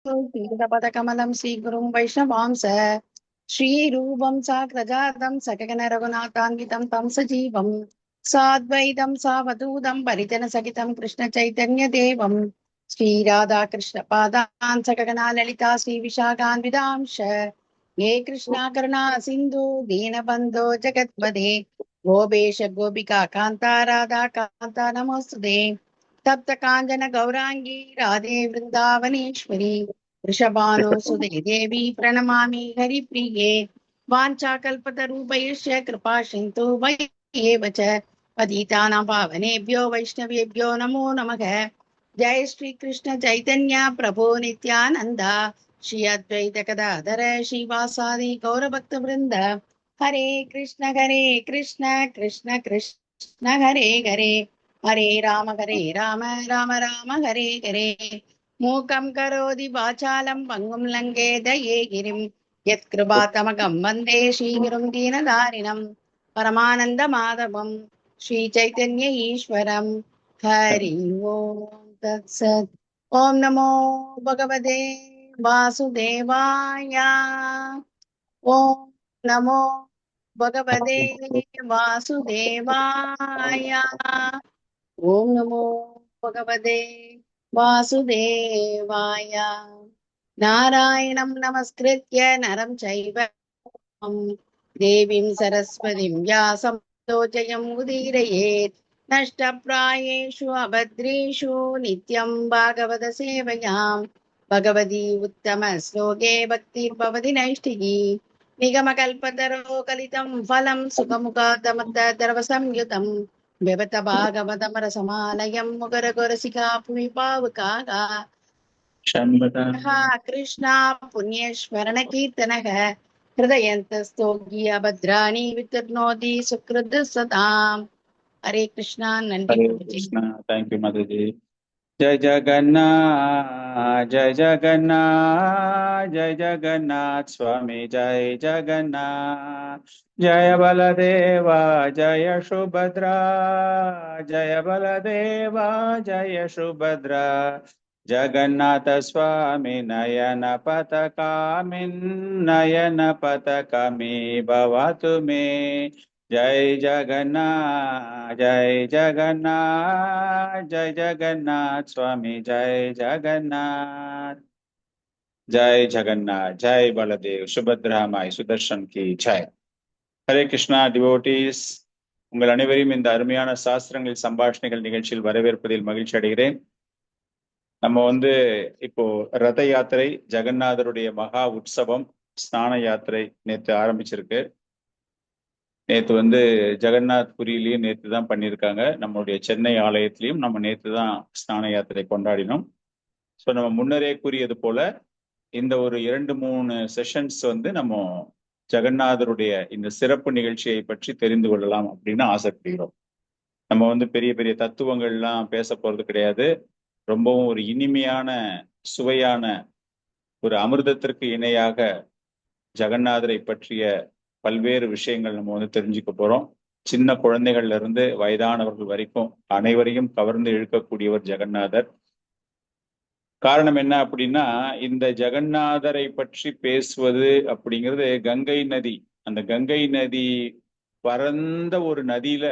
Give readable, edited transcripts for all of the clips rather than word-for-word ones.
पीडपदकमलं श्रीगुरुं वैष्णवांस श्रीरूपं साग्रजातं सकगन रघुनाथान्वितं तं सजीवं साद्वैतं सावधूतं परिजनसहितं कृष्णचैतन्यदेवं श्रीराधाकृष्णपादान् सकगना ललिता श्रीविशाखान्वितांश हे कृष्णा करुणा सिन्धु दीनबन्धो जगत्पदे गोपेश गोपिका कान्ता राधा कान्ता नमोऽस्तुते तप्त काञ्चन गौराङ्गी राधे वृन्दावनेश्वरी वृषभानुसुते देवी प्रणमामि हरिप्रिये वाञ्छाकल्पतरूपैश्च कृपा सिन्धु एव च पतितानां पावनेभ्यो वैष्णवेभ्यो नमो नमः। जय श्री कृष्ण चैतन्य प्रभो नित्यानंद श्री अद्वैत गदाधर श्रीवासादि गौरभक्तवृंद हरे कृष्ण कृष्ण कृष्ण हरे हरे हरे राम राम राम हरे हरे मूकं करोति वाचालं पङ्गुं लङ्घयते गिरिं यत्कृपातमकं वन्दे श्रीगुरुं दीनदारिणं परमानन्दमाधवं श्रीचैतन्य ईश्वरं हरि ओम् तत्सत्। ॐ नमो भगवते वासुदेवाय। ॐ नमो भगवते वासुदेवाय। ॐ नमो भगवते वासुदेवाय। नारायणं नमस्कृत्य नरं चैव देवीं सरस्वतीं व्यासं ततो उदीरयेत् नष्टप्रायेषु अभद्रेषु नित्यं भागवत सेवयां भगवती उत्तमश्लोके भक्तिर्भवति नैष्ठिकी निगमकल्पतरो कलितं फलं सुखमुखादमद्दर्वसंयुतं व्यवत भागवतमरसमालयं मुगरगुरसिका भुवि पावकाः कृष्णा पुण्यस्मरण कीर्तनः हृदयन्तस्थोगी अभद्राणि वितर्नोति सुकृत सताम्। हरे कृष्णा नंदी हरे प्रभु जी। कृष्णा। Thank you Madhu ji. जय जगन्नाथ जय जगन्नाथ जय जगन्नाथ स्वामी जय जगन्नाथ। जय बलदेवा जय सुभद्रा जय बलदेवा जय सुभद्रा। जगन्नाथ स्वामी नयन पथगामिन् नयन पथगामी भवतु मे। जय जगन्नाथ जय जगन्नाथ स्वामी जय जगन्नाथ। जय जगन्नाथ जय बलदेव सुभद्रा माई सुदर्शन की जय। ஹரே கிருஷ்ணா டிவோட்டீஸ், உங்கள் அனைவரையும் இந்த அருமையான சாஸ்திரங்கள் சம்பாஷணைகள் நிகழ்ச்சியில் வரவேற்பதில் மகிழ்ச்சி அடைகிறேன். நம்ம இப்போ ரத யாத்திரை, ஜெகநாதருடைய மகா உற்சவம், ஸ்நான யாத்திரை நேற்று ஆரம்பிச்சிருக்கு. நேற்று ஜெகநாத் புரியிலையும் நேற்று தான் பண்ணியிருக்காங்க. நம்மளுடைய சென்னை ஆலயத்திலையும் நம்ம நேற்று தான் ஸ்நான யாத்திரை கொண்டாடினோம். ஸோ நம்ம முன்னரே கூறியது போல இந்த ஒரு 2-3 செஷன்ஸ் நம்ம ஜெகநாதருடைய இந்த சிறப்பு நிகழ்ச்சியை பற்றி தெரிந்து கொள்ளலாம் அப்படின்னு ஆசைப்படுகிறோம். நம்ம பெரிய பெரிய தத்துவங்கள்லாம் பேச போறது கிடையாது. ரொம்பவும் ஒரு இனிமையான சுவையான ஒரு அமிர்தத்திற்கு இணையாக ஜெகநாதரை பற்றிய பல்வேறு விஷயங்கள் நம்ம தெரிஞ்சுக்க போறோம். சின்ன குழந்தைகள்ல இருந்து வயதானவர்கள் வரைக்கும் அனைவரையும் கவர்ந்து இழுக்கக்கூடியவர் ஜெகநாதர். காரணம் என்ன அப்படின்னா, இந்த ஜெகநாதரை பற்றி பேசுவது அப்படிங்கிறது கங்கை நதி. அந்த கங்கை நதி பரந்த ஒரு நதியில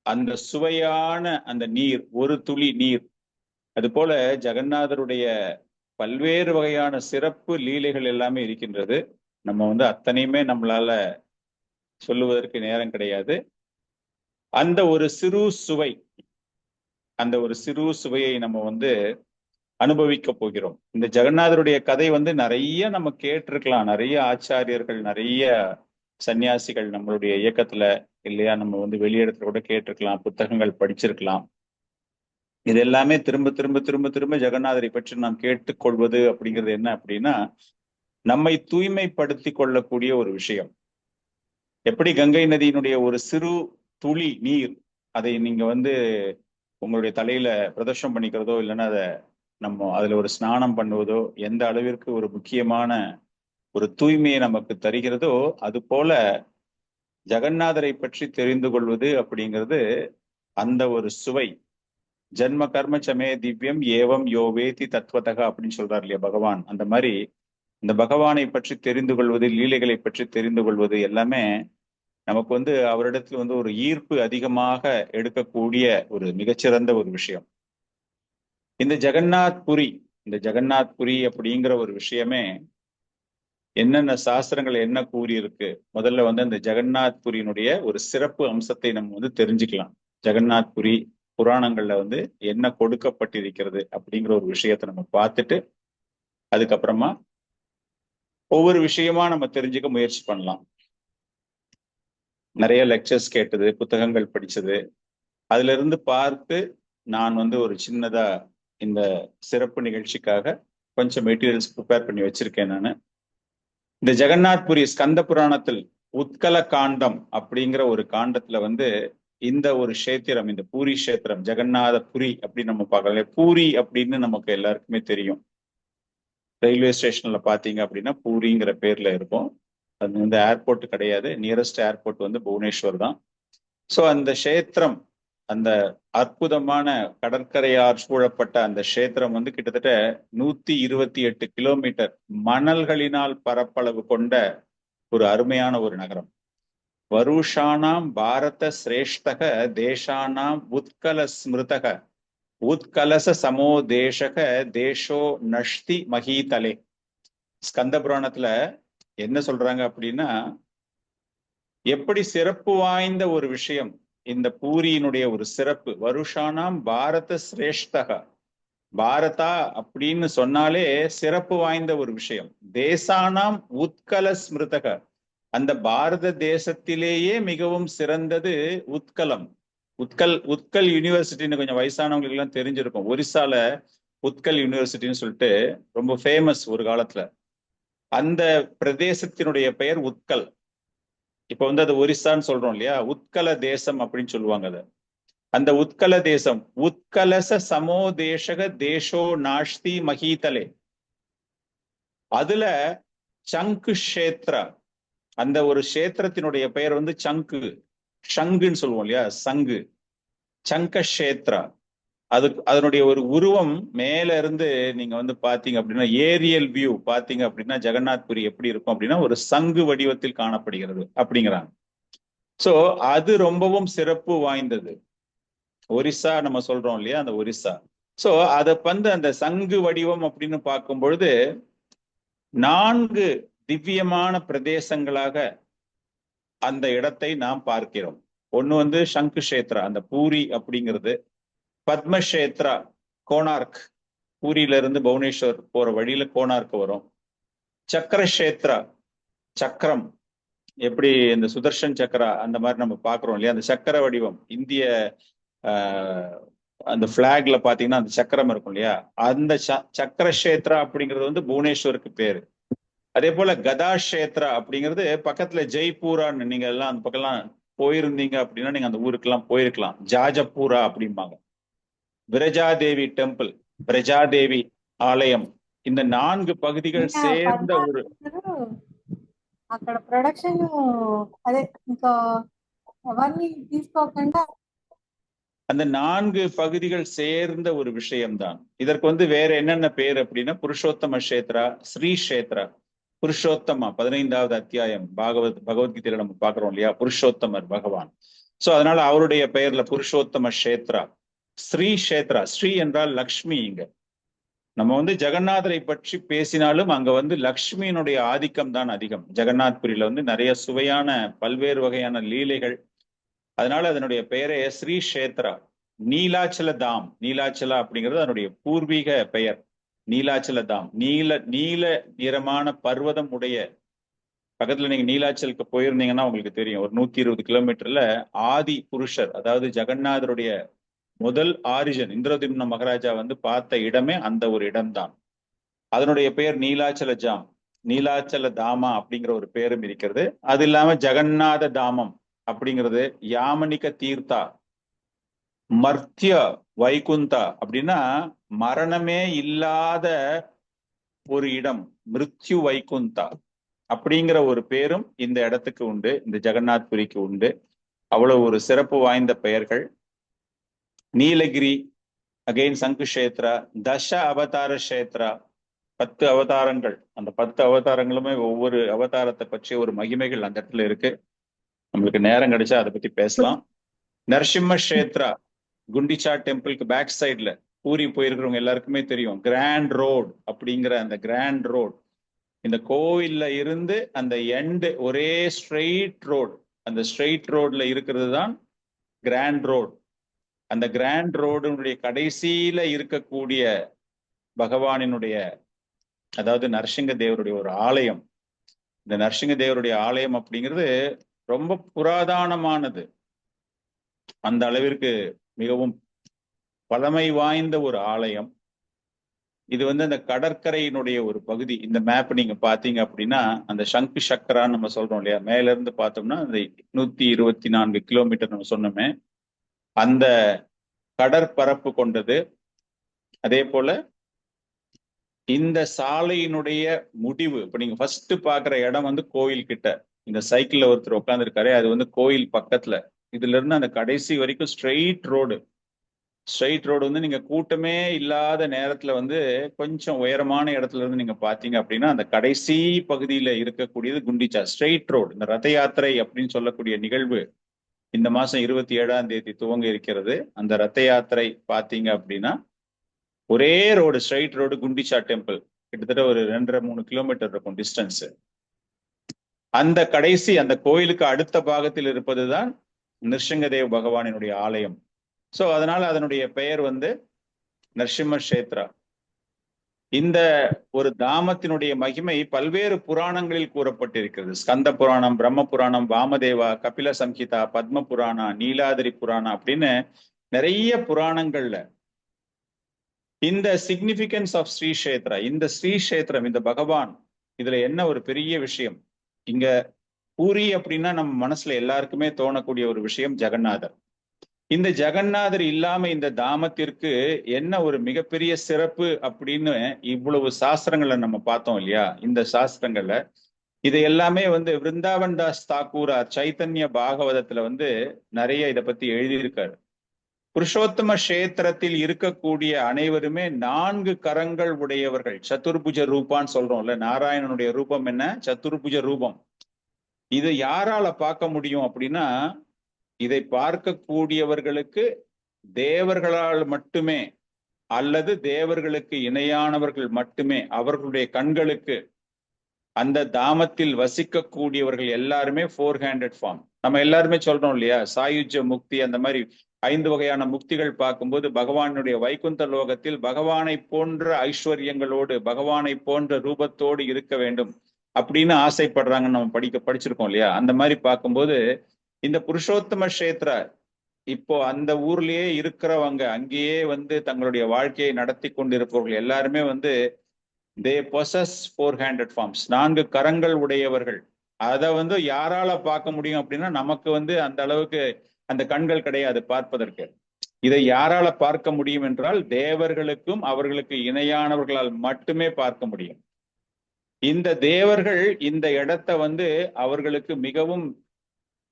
அந்த சுவையான அந்த நீர், ஒரு துளி நீர். அது போல ஜெகநாதருடைய பல்வேறு வகையான சிறப்பு லீலைகள் எல்லாமே இருக்கின்றது. நம்ம அத்தனையுமே நம்மளால சொல்லுவதற்கு நேரம் கிடையாது. அந்த ஒரு சிறு சுவை, அந்த ஒரு சிறு சுவையை நம்ம அனுபவிக்க போகிறோம். இந்த ஜெகநாதருடைய கதை நிறைய நம்ம கேட்டிருக்கலாம். நிறைய ஆச்சாரியர்கள், நிறைய சன்னியாசிகள் நம்மளுடைய இயக்கத்துல இல்லையா, நம்ம வெளியிடத்துல கூட கேட்டிருக்கலாம், புத்தகங்கள் படிச்சிருக்கலாம். இது எல்லாமே திரும்ப திரும்ப திரும்ப திரும்ப ஜெகநாதரை பற்றி நாம் கேட்டுக்கொள்வது அப்படிங்கிறது என்ன அப்படின்னா, நம்மை தூய்மைப்படுத்தி கொள்ளக்கூடிய ஒரு விஷயம். எப்படி கங்கை நதியினுடைய ஒரு சிறு துளி நீர், அதை நீங்க உங்களுடைய தலையில பிரதர்ஷனம் பண்ணிக்கிறதோ இல்லைன்னா அதை நம்ம அதுல ஒரு ஸ்நானம் பண்ணுவதோ எந்த அளவிற்கு ஒரு முக்கியமான ஒரு தூய்மையை நமக்கு தருகிறதோ, அது போல ஜெகநாதரை பற்றி தெரிந்து கொள்வது அப்படிங்கிறது அந்த ஒரு சுவை, ஜன்ம கர்ம சமே திவ்யம் ஏவம் யோவேதி தத்துவதக அப்படின்னு சொல்றாரு இல்லையா பகவான். அந்த மாதிரி இந்த பகவானை பற்றி தெரிந்து கொள்வது, லீலைகளை பற்றி தெரிந்து கொள்வது எல்லாமே நமக்கு அவரிடத்துல ஒரு ஈர்ப்பு அதிகமாக எடுக்கக்கூடிய ஒரு மிகச்சிறந்த ஒரு விஷயம். இந்த ஜெகநாத் புரி அப்படிங்கிற ஒரு விஷயமே என்னென்ன சாஸ்திரங்கள் என்ன கூறியிருக்கு, முதல்ல அந்த ஜெகநாத் புரியினுடைய ஒரு சிறப்பு அம்சத்தை நம்ம தெரிஞ்சுக்கலாம். ஜெகநாத் புரி புராணங்கள்ல என்ன கொடுக்கப்பட்டிருக்கிறது அப்படிங்கிற ஒரு விஷயத்தை நம்ம பார்த்துட்டு அதுக்கப்புறமா ஒவ்வொரு விஷயமா நம்ம தெரிஞ்சுக்க முயற்சி பண்ணலாம். நிறைய லெக்சர்ஸ் கேட்டது, புத்தகங்கள் படிச்சது, அதுல இருந்து பார்த்து நான் ஒரு சின்னதா இந்த சிறப்பு நிகழ்ச்சிக்காக கொஞ்சம் மெட்டீரியல்ஸ் ப்ரிப்பேர் பண்ணி வச்சிருக்கேன். நான் இந்த ஜெகநாத் புரி ஸ்கந்த புராணத்தில் உத்கல காண்டம் அப்படிங்கிற ஒரு காண்டத்துல இந்த ஒரு கஷேத்திரம், இந்த பூரி கஷேத்திரம், ஜெகநாத புரி அப்படின்னு நம்ம பார்க்கலாம். பூரி அப்படின்னு நமக்கு எல்லாருக்குமே தெரியும். ரயில்வே ஸ்டேஷன்ல பாத்தீங்க அப்படின்னா பூரிங்கிற பேர்ல இருக்கும். அது ஏர்போர்ட் கிடையாது, நியரஸ்ட் ஏர்போர்ட் புவனேஸ்வர் தான். ஸோ அந்த கஷேத்திரம், அந்த அற்புதமான கடற்கரையார் சூழப்பட்ட அந்த கஷேத்திரம் கிட்டத்தட்ட 128 கிலோமீட்டர் மணல்களினால் பரப்பளவு கொண்ட ஒரு அருமையான ஒரு நகரம். வருஷானாம் பாரத சிரேஷ்டக தேசானாம் உத்கல ஸ்மிருதக உத்கலச சமோ தேசக தேசோ நஷ்தி மகீதலே. ஸ்கந்த புராணத்துல என்ன சொல்றாங்க அப்படின்னா, எப்படி சிறப்பு வாய்ந்த ஒரு விஷயம் இந்த பூரியினுடைய ஒரு சிறப்பு. வருஷானாம் பாரத சிரேஷ்டக, பாரதா அப்படின்னு சொன்னாலே சிறப்பு வாய்ந்த ஒரு விஷயம். தேசானாம் உத்கல ஸ்மிருதக, அந்த பாரத தேசத்திலேயே மிகவும் சிறந்தது உத்கலம். உத்கல் யூனிவர்சிட்டின்னு கொஞ்சம் வயசானவங்களுக்கு எல்லாம் தெரிஞ்சிருக்கும். ஒரிசால உத்கல் யூனிவர்சிட்டின்னு சொல்லிட்டு ரொம்ப ஃபேமஸ் ஒரு காலத்துல. அந்த பிரதேசத்தினுடைய பெயர் உத்கல். இப்ப அது ஒரிசான்னு சொல்றோம் இல்லையா, உத்கல தேசம் அப்படின்னு சொல்லுவாங்க. அது அந்த உத்கல தேசம். உத்கலச சமோ தேசக தேசோ நாஷ்தி மகீதலே. அதுல சங்கு கஷேத்ரா, அந்த ஒரு கஷேத்திரத்தினுடைய பெயர் சங்கு, சங்குன்னு சொல்லுவோம் இல்லையா, சங்கு, சங்கஷேத்ரா. அதனுடைய ஒரு உருவம் மேல இருந்து நீங்க பாத்தீங்க அப்படின்னா, ஏரியல் வியூ பாத்தீங்க அப்படின்னா ஜெகநாத் புரி எப்படி இருக்கும் அப்படின்னா ஒரு சங்கு வடிவத்தில் காணப்படுகிறது அப்படிங்கிறாங்க. சோ அது ரொம்பவும் சிறப்பு வாய்ந்தது. ஒரிசா நம்ம சொல்றோம் இல்லையா, அந்த ஒரிசா. சோ அதை அந்த சங்கு வடிவம் அப்படின்னு பார்க்கும் பொழுது 4 திவ்யமான பிரதேசங்களாக அந்த இடத்தை நாம் பார்க்கிறோம். ஒண்ணு சங்கு கஷேத்ரா, அந்த பூரி அப்படிங்கிறது. பத்மக்ஷேத்ரா, கோனார்க், பூரியில இருந்து புவனேஸ்வர் போற வழியில கோனார்க் வரும். சக்கரக்ஷேத்ரா, சக்கரம், எப்படி இந்த சுதர்ஷன் சக்கரா அந்த மாதிரி நம்ம பாக்குறோம் இல்லையா, அந்த சக்கர வடிவம். இந்திய அந்த பிளாக்ல பாத்தீங்கன்னா அந்த சக்கரம் இருக்கும் இல்லையா, அந்த சக்கரக்ஷேத்ரா அப்படிங்கிறது புவனேஸ்வருக்கு பேரு. அதே போல கதாக்ஷேத்ரா அப்படிங்கிறது பக்கத்துல ஜெய்ப்பூரான்னு, நீங்க எல்லாம் அந்த பக்கம்லாம் போயிருந்தீங்க அப்படின்னா நீங்க அந்த ஊருக்கெல்லாம் போயிருக்கலாம். ஜாஜப்பூரா அப்படிம்பாங்க. விரஜாதேவி டெம்பிள், பிரஜாதேவி ஆலயம். இந்த 4 பகுதிகள் சேர்ந்த ஒரு అక్కడ ప్రొడక్షన్ అదే ఇంకా అవన్నీ తీసుకోకుండా அந்த 4 பகுதிகள் சேர்ந்த ஒரு விஷயம்தான். இதற்கு வேற என்னென்ன பேர் அப்படின்னா புருஷோத்தம கஷேத்ரா, ஸ்ரீ கஷேத்ரா. புருஷோத்தமா 15வது அத்தியாயம் பகவத்கீதையில நம்ம பாக்குறோம் இல்லையா, புருஷோத்தமர் பகவான். சோ அதனால அவருடைய பெயர்ல புருஷோத்தம கஷேத்ரா. ஸ்ரீ கஷேத்ரா, ஸ்ரீ என்றால் லக்ஷ்மி. இங்க நம்ம ஜெகநாதரை பற்றி பேசினாலும் அங்க லக்ஷ்மியினுடைய ஆதிக்கம் தான் அதிகம். ஜெகநாத் புரியில நிறைய சுவையான பல்வேறு வகையான லீலைகள். அதனால அதனுடைய பெயரே ஸ்ரீ கஷேத்ரா. நீலாச்சல தாம், நீலாச்சலா அப்படிங்கிறது அதனுடைய பூர்வீக பெயர். நீலாச்சல தாம், நீல நிறமான பர்வதம் உடைய. பக்கத்துல நீங்க நீலாச்சலுக்கு போயிருந்தீங்கன்னா உங்களுக்கு தெரியும், ஒரு 120 கிலோமீட்டர்ல ஆதி புருஷர், அதாவது ஜெகநாதருடைய முதல் ஆரிஜன் இந்திரதிம்ன மகாராஜா பார்த்த இடமே அந்த ஒரு இடம்தான். அதனுடைய பெயர் நீலாச்சல ஜாம், நீலாச்சல தாமா அப்படிங்கிற ஒரு பேரும் இருக்கிறது. அது இல்லாம ஜெகநாத தாமம் அப்படிங்கிறது யாமனிக தீர்த்தா, மர்த்திய வைகுந்தா அப்படின்னா மரணமே இல்லாத ஒரு இடம், மிருத்யு வைகுந்தா அப்படிங்கிற ஒரு பேரும் இந்த இடத்துக்கு உண்டு, இந்த ஜெகநாத் புரிக்கு உண்டு. அவ்வளவு ஒரு சிறப்பு வாய்ந்த பெயர்கள். நீலகிரி, அகெயின் சங்கு கஷேத்ரா, தச அவதார கஷேத்ரா, 10 அவதாரங்கள். அந்த 10 அவதாரங்களுமே ஒவ்வொரு அவதாரத்தை பற்றிய ஒரு மகிமைகள் அந்த இடத்துல இருக்கு. நம்மளுக்கு நேரம் கிடைச்சா அதை பத்தி பேசலாம். நரசிம்ம கஷேத்ரா, குண்டிச்சா டெம்பிளுக்கு பேக் சைட்ல, பூரி போயிருக்கிறவங்க எல்லாருக்குமே தெரியும், கிராண்ட் ரோட் அப்படிங்கிற அந்த கிராண்ட் ரோட், இந்த கோவில்ல இருந்து அந்த எண்டு ஒரே ஸ்ட்ரெயிட் ரோடு, அந்த ஸ்ட்ரெயிட் ரோட்ல இருக்கிறது தான் கிராண்ட் ரோட். அந்த கிராண்ட் ரோடுனுடைய கடைசியில இருக்கக்கூடிய பகவானினுடைய, அதாவது நரசிங்க தேவருடைய ஒரு ஆலயம். இந்த நரசிங்க தேவருடைய ஆலயம் அப்படிங்கிறது ரொம்ப புராதனமானது. அந்த அளவிற்கு மிகவும் பழமை வாய்ந்த ஒரு ஆலயம். இது வந்து அந்த கடற்கரையினுடைய ஒரு பகுதி. இந்த மேப் நீங்க பாத்தீங்க அப்படின்னா, அந்த சங்கு சக்கரான்னு நம்ம சொல்றோம் இல்லையா, மேல இருந்து பார்த்தோம்னா அந்த 124 கிலோமீட்டர் நம்ம சொன்னோமே, அந்த கடற்பரப்பு கொண்டது. அதே போல இந்த சாலையினுடைய முடிவு, இப்ப நீங்க ஃபர்ஸ்ட் பாக்குற இடம் வந்து கோயில் கிட்ட, இந்த சைக்கிள்ல ஒருத்தர் உட்காந்துருக்காரு, அது வந்து கோயில் பக்கத்துல. இதுல இருந்து அந்த கடைசி வரைக்கும் ஸ்ட்ரெயிட் ரோடு. ஸ்ட்ரெயிட் ரோடு வந்து நீங்க கூட்டமே இல்லாத நேரத்துல வந்து கொஞ்சம் உயரமான இடத்துல இருந்து நீங்க பாத்தீங்க அப்படின்னா, அந்த கடைசி பகுதியில இருக்கக்கூடியது குண்டிச்சா ஸ்ட்ரெயிட் ரோடு. இந்த ரத யாத்திரை அப்படின்னு சொல்லக்கூடிய நிகழ்வு இந்த மாசம் 27ஆம் தேதி துவங்க இருக்கிறது. அந்த ரத யாத்திரை பாத்தீங்க அப்படின்னா ஒரே road, straight road, Gundicha temple. கிட்டத்தட்ட ஒரு 2.5-3 கிலோமீட்டர் இருக்கும் டிஸ்டன்ஸ். அந்த கடைசி அந்த கோயிலுக்கு அடுத்த பாகத்தில் இருப்பதுதான் நிருசிங்கதேவ் பகவானினுடைய ஆலயம். சோ அதனால அதனுடைய பெயர் வந்து நரசிம்ம கஷேத்ரா. இந்த ஒரு தாமத்தினுடைய மகிமை பல்வேறு புராணங்களில் கூறப்பட்டிருக்கிறது. ஸ்கந்த புராணம், பிரம்ம புராணம், வாமதேவா, கபில சம்ஹிதா, பத்ம புராணா, நீலாதிரி புராணா அப்படின்னு நிறைய புராணங்கள்ல இந்த சிக்னிபிகன்ஸ் ஆஃப் ஸ்ரீஷேத்ரா, இந்த ஸ்ரீஷேத்திரம், இந்த பகவான், இதுல என்ன ஒரு பெரிய விஷயம். இங்க பூரி அப்படின்னா நம்ம மனசுல எல்லாருக்குமே தோணக்கூடிய ஒரு விஷயம் ஜெகநாதர். இந்த ஜெகநாதர் இல்லாம இந்த தாமத்திற்கு என்ன ஒரு மிகப்பெரிய சிறப்பு அப்படின்னு இவ்வளவு சாஸ்திரங்களை நம்ம பார்த்தோம் இல்லையா. இந்த சாஸ்திரங்கள்ல இது எல்லாமே வந்து விருந்தாவன் தாஸ் தாக்கூரார் சைத்தன்ய பாகவதத்துல வந்து நிறைய இதை பத்தி எழுதியிருக்காரு. புருஷோத்தம கஷேத்திரத்தில் இருக்கக்கூடிய அனைவருமே 4 கரங்கள் உடையவர்கள். சதுர்புஜ ரூபான்னு சொல்றோம்ல, நாராயணனுடைய ரூபம் என்ன? சதுர்புஜ ரூபம். இது யாரால பார்க்க முடியும் அப்படின்னா, இதை பார்க்கக்கூடியவர்களுக்கு தேவர்களால் மட்டுமே, அல்லது தேவர்களுக்கு இணையானவர்கள் மட்டுமே, அவர்களுடைய கண்களுக்கு அந்த தாமத்தில் வசிக்கக்கூடியவர்கள் எல்லாருமே 4 ஹேண்டட் ஃபார்ம். நம்ம எல்லாருமே சொல்றோம் இல்லையா, சாயுஜ்ய முக்தி, அந்த மாதிரி 5 வகையான முக்திகள் பார்க்கும்போது பகவானுடைய வைகுந்த லோகத்தில் பகவானை போன்ற ஐஸ்வர்யங்களோடு, பகவானை போன்ற ரூபத்தோடு இருக்க வேண்டும் அப்படின்னு ஆசைப்படுறாங்கன்னு நம்ம படிச்சிருக்கோம் இல்லையா. அந்த மாதிரி பார்க்கும்போது இந்த புருஷோத்தம கஷேத்ரா, இப்போ அந்த ஊர்லயே இருக்கிறவங்க, அங்கேயே வந்து தங்களுடைய வாழ்க்கையை நடத்தி கொண்டிருப்பவர்கள் எல்லாருமே வந்து they possess 4 handed forms, 4 கரங்கள் உடையவர்கள். அதை வந்து யாரால பார்க்க முடியும் அப்படின்னா, நமக்கு வந்து அந்த அளவுக்கு அந்த கண்கள் கிடையாது பார்ப்பதற்கு. இதை யாரால பார்க்க முடியும் என்றால் தேவர்களுக்கும் அவர்களுக்கு இணையானவர்களால் மட்டுமே பார்க்க முடியும். இந்த தேவர்கள் இந்த இடத்தை வந்து அவர்களுக்கு மிகவும்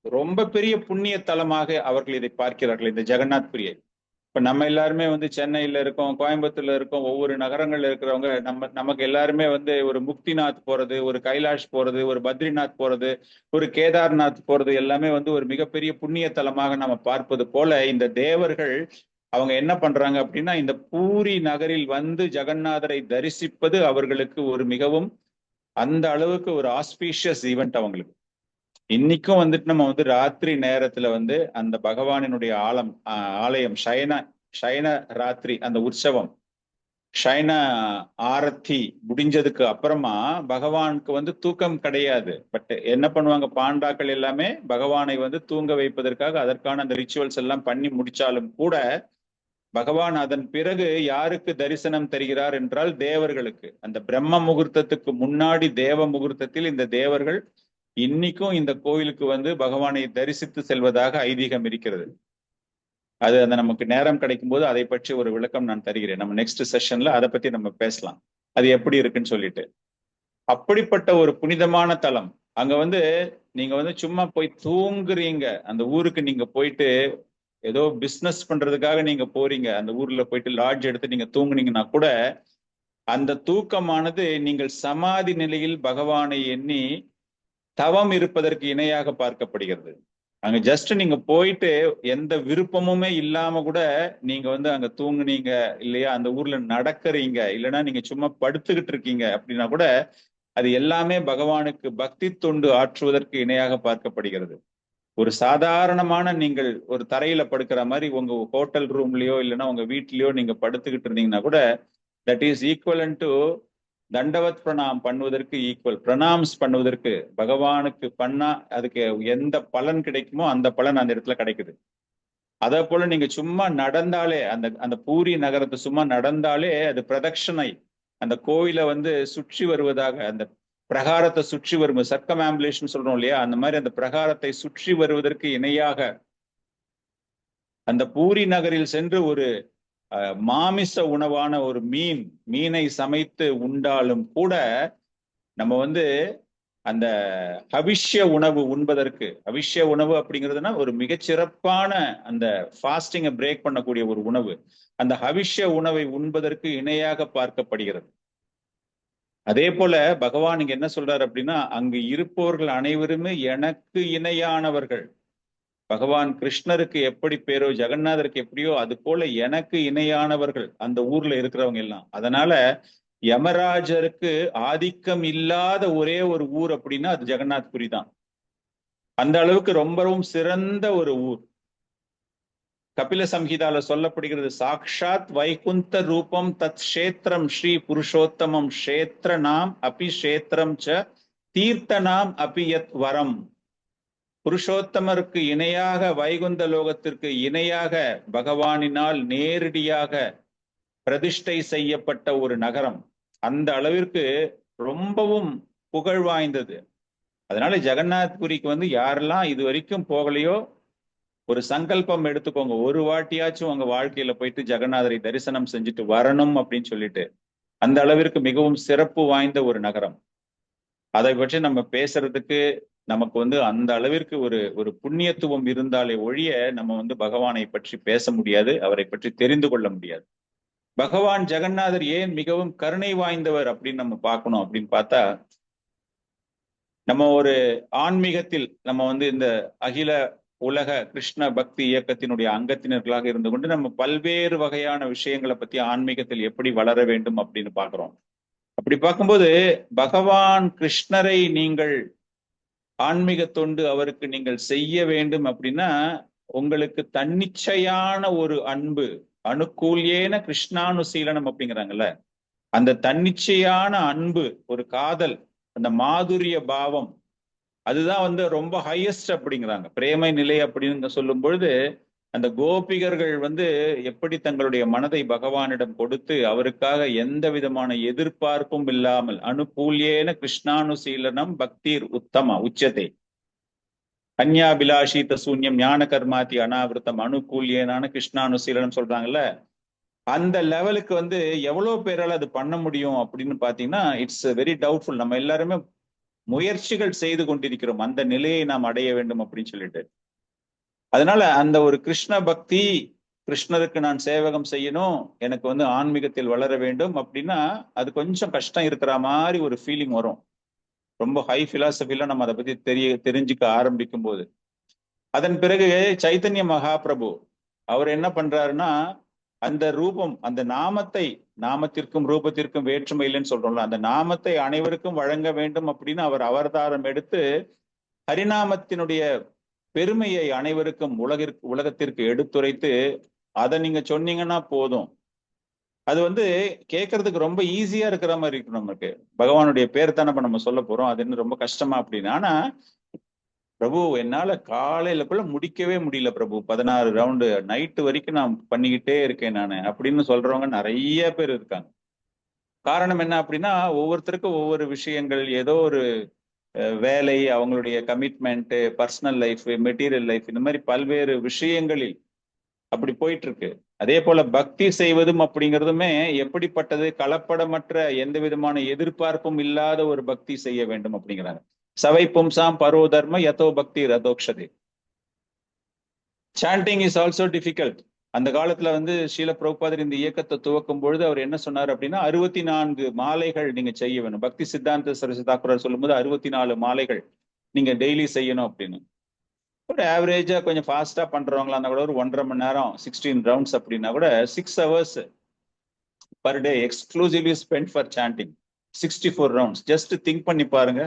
ரொம்ப பெரிய புண்ணிய தலமாக அவர்கள் இதை பார்க்கிறார்கள், இந்த ஜெகநாத் புரியை. இப்ப நம்ம எல்லாருமே வந்து சென்னையில இருக்கோம், கோயம்புத்தூர்ல இருக்கோம், ஒவ்வொரு நகரங்கள்ல இருக்கிறவங்க நமக்கு எல்லாருமே வந்து ஒரு முக்திநாத் போறது, ஒரு கைலாஷ் போறது, ஒரு பத்ரிநாத் போறது, ஒரு கேதார்நாத் போறது எல்லாமே வந்து ஒரு மிகப்பெரிய புண்ணிய தலமாக நம்ம பார்ப்பது போல, இந்த தேவர்கள் அவங்க என்ன பண்றாங்க அப்படின்னா, இந்த பூரி நகரில் வந்து ஜெகநாதரை தரிசிப்பது அவர்களுக்கு ஒரு மிகவும் அந்த அளவுக்கு ஒரு ஆஸ்பீஷியஸ் ஈவெண்ட் அவங்களுக்கு. இன்னைக்கும் வந்துட்டு நம்ம வந்து ராத்திரி நேரத்துல வந்து அந்த பகவானினுடைய ஆலயம் சயன ராத்திரி, அந்த உற்சவம் சயன ஆரத்தி முடிஞ்சதுக்கு அப்புறமா பகவானுக்கு வந்து தூக்கம் கிடையாது. பட் என்ன பண்ணுவாங்க, பாண்டாக்கள் எல்லாமே பகவானை வந்து தூங்க வைப்பதற்காக அதற்கான அந்த ரிச்சுவல்ஸ் எல்லாம் பண்ணி முடிச்சாலும் கூட பகவான் அதன் பிறகு யாருக்கு தரிசனம் தருகிறார் என்றால் தேவர்களுக்கு. அந்த பிரம்ம முகூர்த்தத்துக்கு முன்னாடி தேவ முகூர்த்தத்தில் இந்த தேவர்கள் இன்னைக்கும் இந்த கோயிலுக்கு வந்து பகவானை தரிசித்து செல்வதாக ஐதீகம் இருக்கிறது. அது அந்த நமக்கு நேரம் கிடைக்கும் போது அதை பற்றி ஒரு விளக்கம் நான் தருகிறேன். நம்ம நெக்ஸ்ட் செஷன்ல அதை பத்தி நம்ம பேசலாம், அது எப்படி இருக்குன்னு சொல்லிட்டு. அப்படிப்பட்ட ஒரு புனிதமான தலம். அங்க வந்து நீங்க வந்து சும்மா போய் தூங்குறீங்க, அந்த ஊருக்கு நீங்க போயிட்டு ஏதோ பிசினஸ் பண்றதுக்காக நீங்க போறீங்க, அந்த ஊர்ல போயிட்டு லாட்ஜ் எடுத்து நீங்க தூங்குனீங்கன்னா கூட அந்த தூக்கமானது நீங்கள் சமாதி நிலையில் பகவானை எண்ணி தவம் இருப்பதற்கு இணையாக பார்க்கப்படுகிறது. அங்க ஜஸ்ட் நீங்க போயிட்டு எந்த விருப்பமுமே இல்லாம கூட நீங்க வந்து அங்க தூங்குனீங்க இல்லையா, அந்த ஊர்ல நடக்கிறீங்க, இல்லைன்னா நீங்க சும்மா படுத்துக்கிட்டு இருக்கீங்க அப்படின்னா கூட அது எல்லாமே பகவானுக்கு பக்தி தொண்டு ஆற்றுவதற்கு இணையாக பார்க்கப்படுகிறது. ஒரு சாதாரணமான நீங்கள் ஒரு தரையில படுக்கிற மாதிரி உங்க ஹோட்டல் ரூம்லயோ இல்லைன்னா உங்க வீட்லயோ நீங்க படுத்துக்கிட்டு இருந்தீங்கன்னா கூட தட் இஸ் ஈக்குவலன் டு தண்டவத் பிரணாம் பண்ணுவதற்கு ஈக்குவல். பிரணாம்ஸ் பண்ணுவதற்கு பகவானுக்கு பண்ணா அதுக்கு எந்த பலன் கிடைக்குமோ அந்த பலன் அந்த இடத்துல கிடைக்குது. அதே போல நீங்க சும்மா நடந்தாலே அந்த அந்த பூரி நகரத்தை சும்மா நடந்தாலே அது பிரதட்சணை, அந்த கோயிலை வந்து சுற்றி வருவதாக, அந்த பிரகாரத்தை சுற்றி வரும் சர்க்கம்ஆம்புலேஷன் சொல்றோம் இல்லையா, அந்த மாதிரி அந்த பிரகாரத்தை சுற்றி வருவதற்கு இணையாக அந்த பூரி நகரில் சென்று ஒரு மாமிச உணவான ஒரு மீனை சமைத்து உண்டாலும் கூட நம்ம வந்து அந்த ஹவிஷ்ய உணவு உண்பதற்கு, ஹவிஷ்ய உணவு அப்படிங்கிறதுனா ஒரு மிகச்சிறப்பான அந்த ஃபாஸ்டிங்கை பிரேக் பண்ணக்கூடிய ஒரு உணவு, அந்த ஹவிஷ்ய உணவை உண்பதற்கு இணையாக பார்க்கப்படுகிறது. அதே போல பகவான் இங்க என்ன சொல்றாரு அப்படின்னா, அங்கு இருப்பவர்கள் அனைவருமே எனக்கு இணையானவர்கள். பகவான் கிருஷ்ணருக்கு எப்படி பேரோ ஜெகநாதருக்கு எப்படியோ அது போல எனக்கு இணையானவர்கள் அந்த ஊர்ல இருக்கிறவங்க எல்லாம். அதனால யமராஜருக்கு ஆதிக்கம் இல்லாத ஒரே ஒரு ஊர் அப்படின்னா அது ஜெகநாத்புரி தான். அந்த அளவுக்கு ரொம்பவும் சிறந்த ஒரு ஊர். கபில சம்ஹிதால சொல்லப்படுகிறது, சாக்ஷாத் வைகுந்த ரூபம் தத் க்ஷேத்திரம் ஸ்ரீ புருஷோத்தமம் க்ஷேத்திர நாம் அபி க்ஷேத்திரம் ச தீர்த்த நாம் அபி யத் வரம். புருஷோத்தமருக்கு இணையாக வைகுந்த லோகத்திற்கு இணையாக பகவானினால் நேரடியாக பிரதிஷ்டை செய்யப்பட்ட ஒரு நகரம். அந்த அளவிற்கு ரொம்பவும் புகழ் வாய்ந்தது. அதனால ஜெகநாத்புரிக்கு வந்து யாரெல்லாம் இது வரைக்கும் போகலையோ ஒரு சங்கல்பம் எடுத்துக்கோங்க, ஒரு வாட்டியாச்சும் உங்க வாழ்க்கையில போயிட்டு ஜெகநாதரை தரிசனம் செஞ்சுட்டு வரணும் அப்படின்னு சொல்லிட்டு. அந்த அளவிற்கு மிகவும் சிறப்பு வாய்ந்த ஒரு நகரம். அதை பற்றி நம்ம பேசுறதுக்கு நமக்கு வந்து அந்த அளவிற்கு ஒரு புண்ணியத்துவம் இருந்தாலே ஒழிய நம்ம வந்து பகவானை பற்றி பேச முடியாது, அவரை பற்றி தெரிந்து கொள்ள முடியாது. பகவான் ஜெகநாதர் ஏன் மிகவும் கருணை வாய்ந்தவர் அப்படின்னு நம்ம பார்க்கணும் அப்படின்னு பார்த்தா, நம்ம ஒரு ஆன்மீகத்தில் நம்ம வந்து இந்த அகில உலக கிருஷ்ண பக்தி இயக்கத்தினுடைய அங்கத்தினர்களாக இருந்து கொண்டு நம்ம பல்வேறு வகையான விஷயங்களை பத்தி ஆன்மீகத்தில் எப்படி வளர வேண்டும் அப்படின்னு பாக்குறோம். அப்படி பார்க்கும்போது பகவான் கிருஷ்ணரை நீங்கள் ஆன்மீக தொண்டு அவருக்கு நீங்கள் செய்ய வேண்டும் அப்படின்னா உங்களுக்கு தன்னிச்சையான ஒரு அன்பு, அனுகூல்யேன கிருஷ்ணானுசீலனம் அப்படிங்கிறாங்கல்ல, அந்த தன்னிச்சையான அன்பு, ஒரு காதல், அந்த மாதுரிய பாவம், அதுதான் வந்து ரொம்ப ஹையஸ்ட் அப்படிங்கிறாங்க. பிரேமை நிலை அப்படின்னு சொல்லும் பொழுது அந்த கோபிகர்கள் வந்து எப்படி தங்களுடைய மனதை பகவானிடம் கொடுத்து அவருக்காக எந்த விதமான எதிர்பார்ப்பும் இல்லாமல் அனுகூல்யேன கிருஷ்ணானுசீலனம் பக்திர் உத்தம உச்சத்தை அந்யாபிலாஷித சூன்யம் ஞான கர்மாதி அனாவிருத்தம் அனுகூல்யேனான கிருஷ்ணானுசீலனம் சொல்றாங்கல்ல, அந்த லெவலுக்கு வந்து எவ்வளவு பேரால் அது பண்ண முடியும் அப்படின்னு பாத்தீங்கன்னா இட்ஸ் வெரி டவுட்ஃபுல். நம்ம எல்லாருமே முயற்சிகள் செய்து கொண்டிருக்கிறோம் அந்த நிலையை நாம் அடைய வேண்டும் அப்படின்னு சொல்லிட்டு. அதனால அந்த ஒரு கிருஷ்ண பக்தி, கிருஷ்ணருக்கு நான் சேவகம் செய்யணும், எனக்கு வந்து ஆன்மீகத்தில் வளர வேண்டும் அப்படின்னா அது கொஞ்சம் கஷ்டம் இருக்கிற மாதிரி ஒரு ஃபீலிங் வரும். ரொம்ப ஹை பிலாசபில நம்ம அதை பத்தி தெரிஞ்சுக்க ஆரம்பிக்கும் போது. அதன் பிறகு சைத்தன்ய மகாபிரபு அவர் என்ன பண்றாருன்னா, அந்த ரூபம், அந்த நாமத்தை, நாமத்திற்கும் ரூபத்திற்கும் வேற்றுமை இல்லைன்னு சொல்றோம்ல, அந்த நாமத்தை அனைவருக்கும் வழங்க வேண்டும் அப்படின்னு அவர் அவதாரம் எடுத்து ஹரிநாமத்தினுடைய பெருமையை அனைவருக்கும் உலகத்திற்கு எடுத்துரைத்து அதை நீங்க சொன்னீங்கன்னா போதும். அது வந்து கேட்கறதுக்கு ரொம்ப ஈஸியா இருக்கிற மாதிரி இருக்கு. நமக்கு பகவானுடைய பேர் தானே நம்ம சொல்ல போறோம், அது என்ன ரொம்ப கஷ்டமா அப்படின்னு. ஆனா பிரபு என்னால காலையிலக்குள்ள முடிக்கவே முடியல பிரபு, 16 ரவுண்டு நைட்டு வரைக்கும் நான் பண்ணிக்கிட்டே இருக்கேன் நானு அப்படின்னு சொல்றவங்க நிறைய பேர் இருக்காங்க. காரணம் என்ன அப்படின்னா ஒவ்வொருத்தருக்கும் ஒவ்வொரு விஷயங்கள், ஏதோ ஒரு வேலை, அவங்களுடைய commitment, personal life, material life, இந்த மாதிரி பல்வேறு விஷயங்களில் அப்படி போயிட்டு இருக்கு. அதே போல பக்தி செய்வதும் அப்படிங்கிறதுமே எப்படிப்பட்டது, கலப்படமற்ற எந்த விதமான எதிர்பார்ப்பும் இல்லாத ஒரு பக்தி செய்ய வேண்டும் அப்படிங்கிறாங்க. சவை பும்சாம் பரோ தர்ம யதோ பக்தி ரதோக்ஷதே. Chanting is also difficult. அந்த காலத்துல வந்து ஸ்ரீல பிரபுபாதர் இந்த இயக்கத்தை துவக்கும் பொழுது அவர் என்ன சொன்னார் அப்படின்னா 64 மாலைகள் நீங்க செய்ய வேணும். பக்தி சித்தாந்த சரஸ்வதி தாக்கூர் சொல்லும்போது 64 மாலைகள் நீங்க டெய்லி செய்யணும் அப்படின்னு. ஒரு ஆவரேஜா கொஞ்சம் ஃபாஸ்டா பண்றவங்களா இருந்தா கூட ஒரு 1.5 மணி நேரம் 16 ரவுண்ட்ஸ் அப்படின்னா கூட 6 hours per day exclusively spent for chanting 64 rounds. Just think பண்ணி பாருங்க.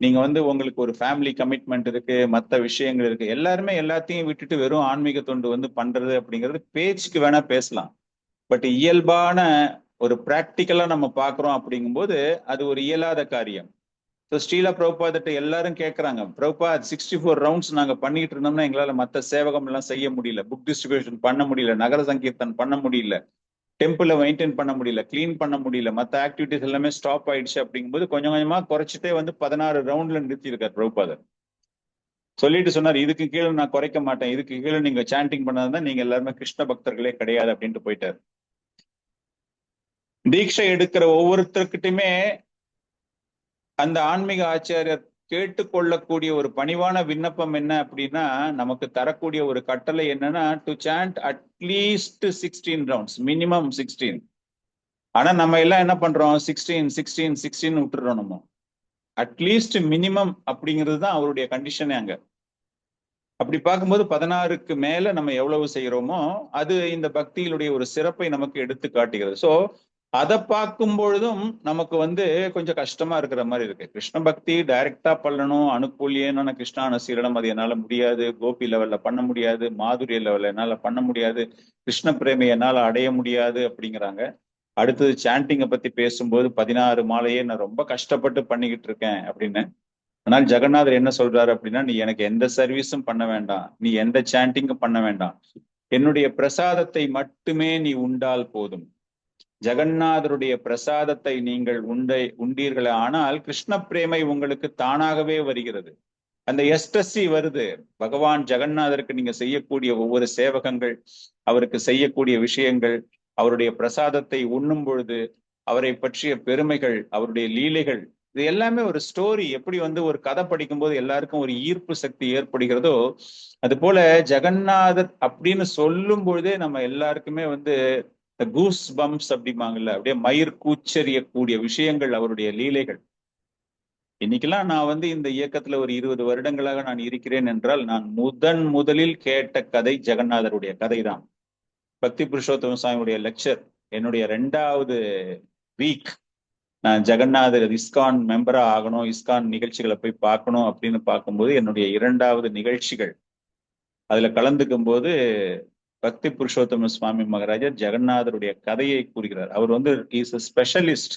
நீங்க வந்து உங்களுக்கு ஒரு ஃபேமிலி கமிட்மெண்ட் இருக்கு, மற்ற விஷயங்கள் இருக்கு, எல்லாருமே எல்லாத்தையும் விட்டுட்டு வெறும் ஆன்மீக தொண்டு வந்து பண்றது அப்படிங்கிறது பேச்சுக்கு வேணா பேசலாம். பட் இயல்பான ஒரு பிராக்டிக்கலா நம்ம பாக்குறோம் அப்படிங்கும்போது அது ஒரு இயலாத காரியம். ஸோ ஸ்ரீலா பிரபுபாதிட்ட எல்லாரும் கேட்கறாங்க, பிரபுபாத் 64 ரவுண்ட்ஸ் நாங்க பண்ணிட்டு இருந்தோம்னா எங்களால மற்ற சேவகம் எல்லாம் செய்ய முடியல, புக் டிஸ்ட்ரிபியூஷன் பண்ண முடியல, நகர சங்கீர்த்தன் பண்ண முடியல, டெம்பிள மெயின்டைன் பண்ண முடியல, கிளீன் பண்ண முடியல, மற்ற ஆக்டிவிட்டிஸ் எல்லாமே ஸ்டாப் ஆயிடுச்சு அப்படிங்கும்போது கொஞ்சம் கொஞ்சமா குறைச்சிட்டே வந்து 16 ரவுண்ட்ல நிறுத்தி இருக்கார் பிரபுபாதர். சொல்லிட்டு சொன்னார், இதுக்கு கீழே நான் குறைக்க மாட்டேன், இதுக்கு கீழே நீங்க சாண்டிங் பண்ணாதான் நீங்க எல்லாருமே கிருஷ்ண பக்தர்களே கிடையாது அப்படின்ட்டு போயிட்டார். தீட்சை எடுக்கிற ஒவ்வொருத்தருக்கிட்டையுமே அந்த ஆன்மீக ஆச்சாரியர் கேட்டுக்கொள்ளக்கூடிய ஒரு பணிவான விண்ணப்பம் என்ன அப்படின்னா, நமக்கு தரக்கூடிய ஒரு கட்டளை என்னன்னா, to chant at least 16 rounds, minimum 16. ஆனா நம்ம எல்லாம் என்ன பண்றோம், 16 விட்டுறோம். நம்ம அட்லீஸ்ட் மினிமம் அப்படிங்கிறது தான் அவருடைய கண்டிஷனே. அங்க அப்படி பார்க்கும்போது 16க்கு மேல நம்ம எவ்வளவு செய்யறோமோ அது இந்த பக்தியினுடைய ஒரு சிறப்பை நமக்கு எடுத்து காட்டுகிறது. சோ அதை பார்க்கும் பொழுதும் நமக்கு வந்து கொஞ்சம் கஷ்டமா இருக்கிற மாதிரி இருக்கு. கிருஷ்ண பக்தி டைரக்டா பண்ணணும், அனுகூலியமான கிருஷ்ணான சீரணம் அது என்னால முடியாது, கோபி லெவல்ல பண்ண முடியாது, மாதுரிய லெவல்ல என்னால பண்ண முடியாது, கிருஷ்ண பிரேமி என்னால அடைய முடியாது அப்படிங்கிறாங்க. அடுத்தது சாண்டிங்கை பத்தி பேசும்போது 16 மாலையே நான் ரொம்ப கஷ்டப்பட்டு பண்ணிக்கிட்டு இருக்கேன் அப்படின்னு. ஆனால் ஜெகநாதர் என்ன சொல்றாரு அப்படின்னா, நீ எனக்கு எந்த சர்வீஸும் பண்ண வேண்டாம், நீ எந்த சாண்டிங்கும் பண்ண வேண்டாம், என்னுடைய பிரசாதத்தை மட்டுமே நீ உண்டால் போதும். ஜெகநாதருடைய பிரசாதத்தை நீங்கள் உண்டீர்களே ஆனால் கிருஷ்ண பிரேமை உங்களுக்கு தானாகவே வருகிறது. அந்த எஸ்டசி வருது. பகவான் ஜெகநாதருக்கு நீங்க செய்யக்கூடிய ஒவ்வொரு சேவகங்கள், அவருக்கு செய்யக்கூடிய விஷயங்கள், அவருடைய பிரசாதத்தை உண்ணும் பொழுது அவரை பற்றிய பெருமைகள், அவருடைய லீலைகள், இது எல்லாமே ஒரு ஸ்டோரி. எப்படி வந்து ஒரு கதை படிக்கும் போது எல்லாருக்கும் ஒரு ஈர்ப்பு சக்தி ஏற்படுகிறதோ, அது போல ஜெகநாதர் அப்படின்னு சொல்லும் பொழுதே நம்ம எல்லாருக்குமே வந்து கூஸ் பம்ப்ஸ் அப்படிம்பாங்கல்ல, அப்படியே மயிர் கூச்சரியக்கூடிய விஷயங்கள் அவருடைய லீலைகள். இன்னைக்கெல்லாம் நான் வந்து இந்த இயக்கத்துல ஒரு 20 வருடங்களாக நான் இருக்கிறேன் என்றால் நான் முதலில் கேட்ட கதை ஜெகநாதருடைய கதை தான். பக்தி புருஷோத்தம சுவாமியுடைய லெக்சர், என்னுடைய 2வது வீக் நான் ஜெகநாதர் இஸ்கான் மெம்பரா ஆகணும், இஸ்கான் நிகழ்ச்சிகளை போய் பார்க்கணும் அப்படின்னு பார்க்கும்போது என்னுடைய 2வது நிகழ்ச்சிகள் அதுல கலந்துக்கும் போது பக்தி புருஷோத்தம சுவாமி மகாராஜர் ஜெகநாதருடைய கதையை கூறுகிறார். அவர் வந்து இஸ் a ஸ்பெஷலிஸ்ட்.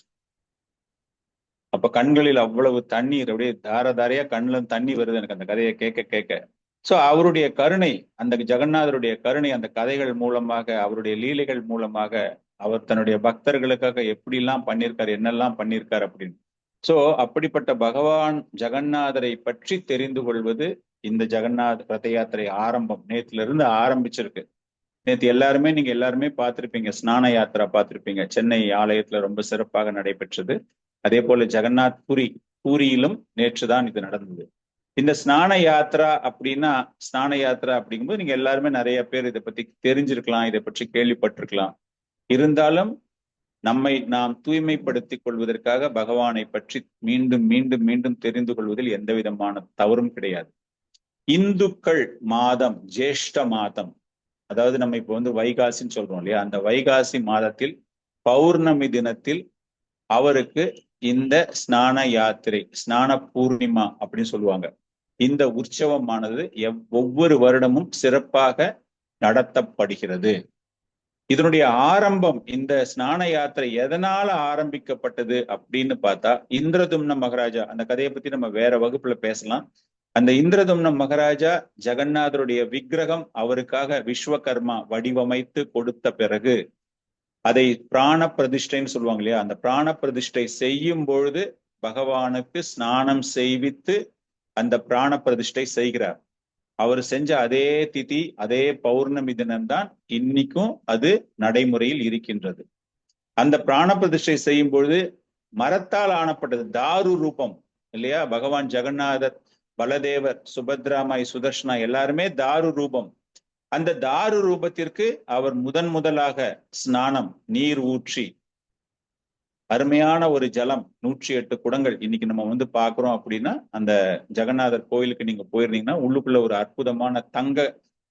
அப்ப கண்களில் அவ்வளவு தண்ணீர், அப்படியே தாரையா கண்ணுல தண்ணி வருது எனக்கு அந்த கதையை கேட்க கேட்க. சோ அவருடைய கருணை, அந்த ஜெகநாதருடைய கருணை அந்த கதைகள் மூலமாக, அவருடைய லீலைகள் மூலமாக, அவர் தன்னுடைய பக்தர்களுக்காக எப்படிலாம் பண்ணியிருக்காரு, என்னெல்லாம் பண்ணியிருக்காரு அப்படின்னு. சோ அப்படிப்பட்ட பகவான் ஜெகநாதரை பற்றி தெரிந்து கொள்வது இந்த ஜெகநாத் ரத யாத்திரை ஆரம்பம் நேத்துல இருந்து ஆரம்பிச்சிருக்கு. நேற்று நீங்க எல்லாருமே பார்த்திருப்பீங்க, ஸ்நான யாத்திரா பார்த்திருப்பீங்க. சென்னை ஆலயத்துல ரொம்ப சிறப்பாக நடைபெற்றது. அதே போல ஜெகநாத் பூரியிலும் நேற்றுதான் இது நடந்தது. இந்த ஸ்நான யாத்திரா அப்படின்னா, ஸ்நான யாத்திரா அப்படிங்கும்போது நீங்க எல்லாருமே நிறைய பேர் இதை பத்தி தெரிஞ்சிருக்கலாம், இதை பற்றி கேள்விப்பட்டிருக்கலாம். இருந்தாலும் நம்மை நாம் தூய்மைப்படுத்திக் கொள்வதற்காக பகவானை பற்றி மீண்டும் மீண்டும் மீண்டும் தெரிந்து கொள்வதில் எந்த விதமான தவறும் கிடையாது. இந்துக்கள் மாதம், ஜேஷ்ட மாதம், அதாவது நம்ம இப்போ வந்து வைகாசின்னு சொல்றோம் இல்லையா, அந்த வைகாசி மாதத்தில் பௌர்ணமி தினத்தில் அவருக்கு இந்த ஸ்நான யாத்திரை, ஸ்நான பூர்ணிமா அப்படின்னு சொல்லுவாங்க, இந்த உற்சவமானது ஒவ்வொரு வருடமும் சிறப்பாக நடத்தப்படுகிறது. இதனுடைய ஆரம்பம், இந்த ஸ்நான யாத்திரை எதனால ஆரம்பிக்கப்பட்டது அப்படின்னு பார்த்தா, இந்திரதும்ன மகாராஜா, அந்த கதையை பத்தி நம்ம வேற வகுப்புல பேசலாம். அந்த இந்திரதும்ன மகாராஜா ஜெகநாதருடைய விக்கிரகம் அவருக்காக விஸ்வகர்மா வடிவமைத்து கொடுத்த பிறகு அதை பிராண பிரதிஷ்டைன்னு சொல்லுவாங்க இல்லையா, அந்த பிராண பிரதிஷ்டை செய்யும் பொழுது பகவானுக்கு ஸ்நானம் செய்வித்து அந்த பிராண பிரதிஷ்டை செய்கிறார். அவர் செஞ்ச அதே திதி, அதே பௌர்ணமி தினம்தான் இன்னைக்கும் அது நடைமுறையில் இருக்கின்றது. அந்த பிராண பிரதிஷ்டை செய்யும் பொழுது மரத்தால் ஆனப்பட்டது, தாரு ரூபம் இல்லையா, பகவான் ஜெகநாதர், பலதேவர், சுபத்ராமாய், சுதர்ஷனா எல்லாருமே தாரு ரூபம். அந்த தாரு ரூபத்திற்கு அவர் முதலாக ஸ்நானம் நீர் ஊற்றி அருமையான ஒரு ஜலம் 108 குடங்கள் இன்னைக்கு நம்ம வந்து பாக்குறோம் அப்படின்னா அந்த ஜெகநாதர் கோயிலுக்கு நீங்க போயிருந்தீங்கன்னா உள்ளுக்குள்ள ஒரு அற்புதமான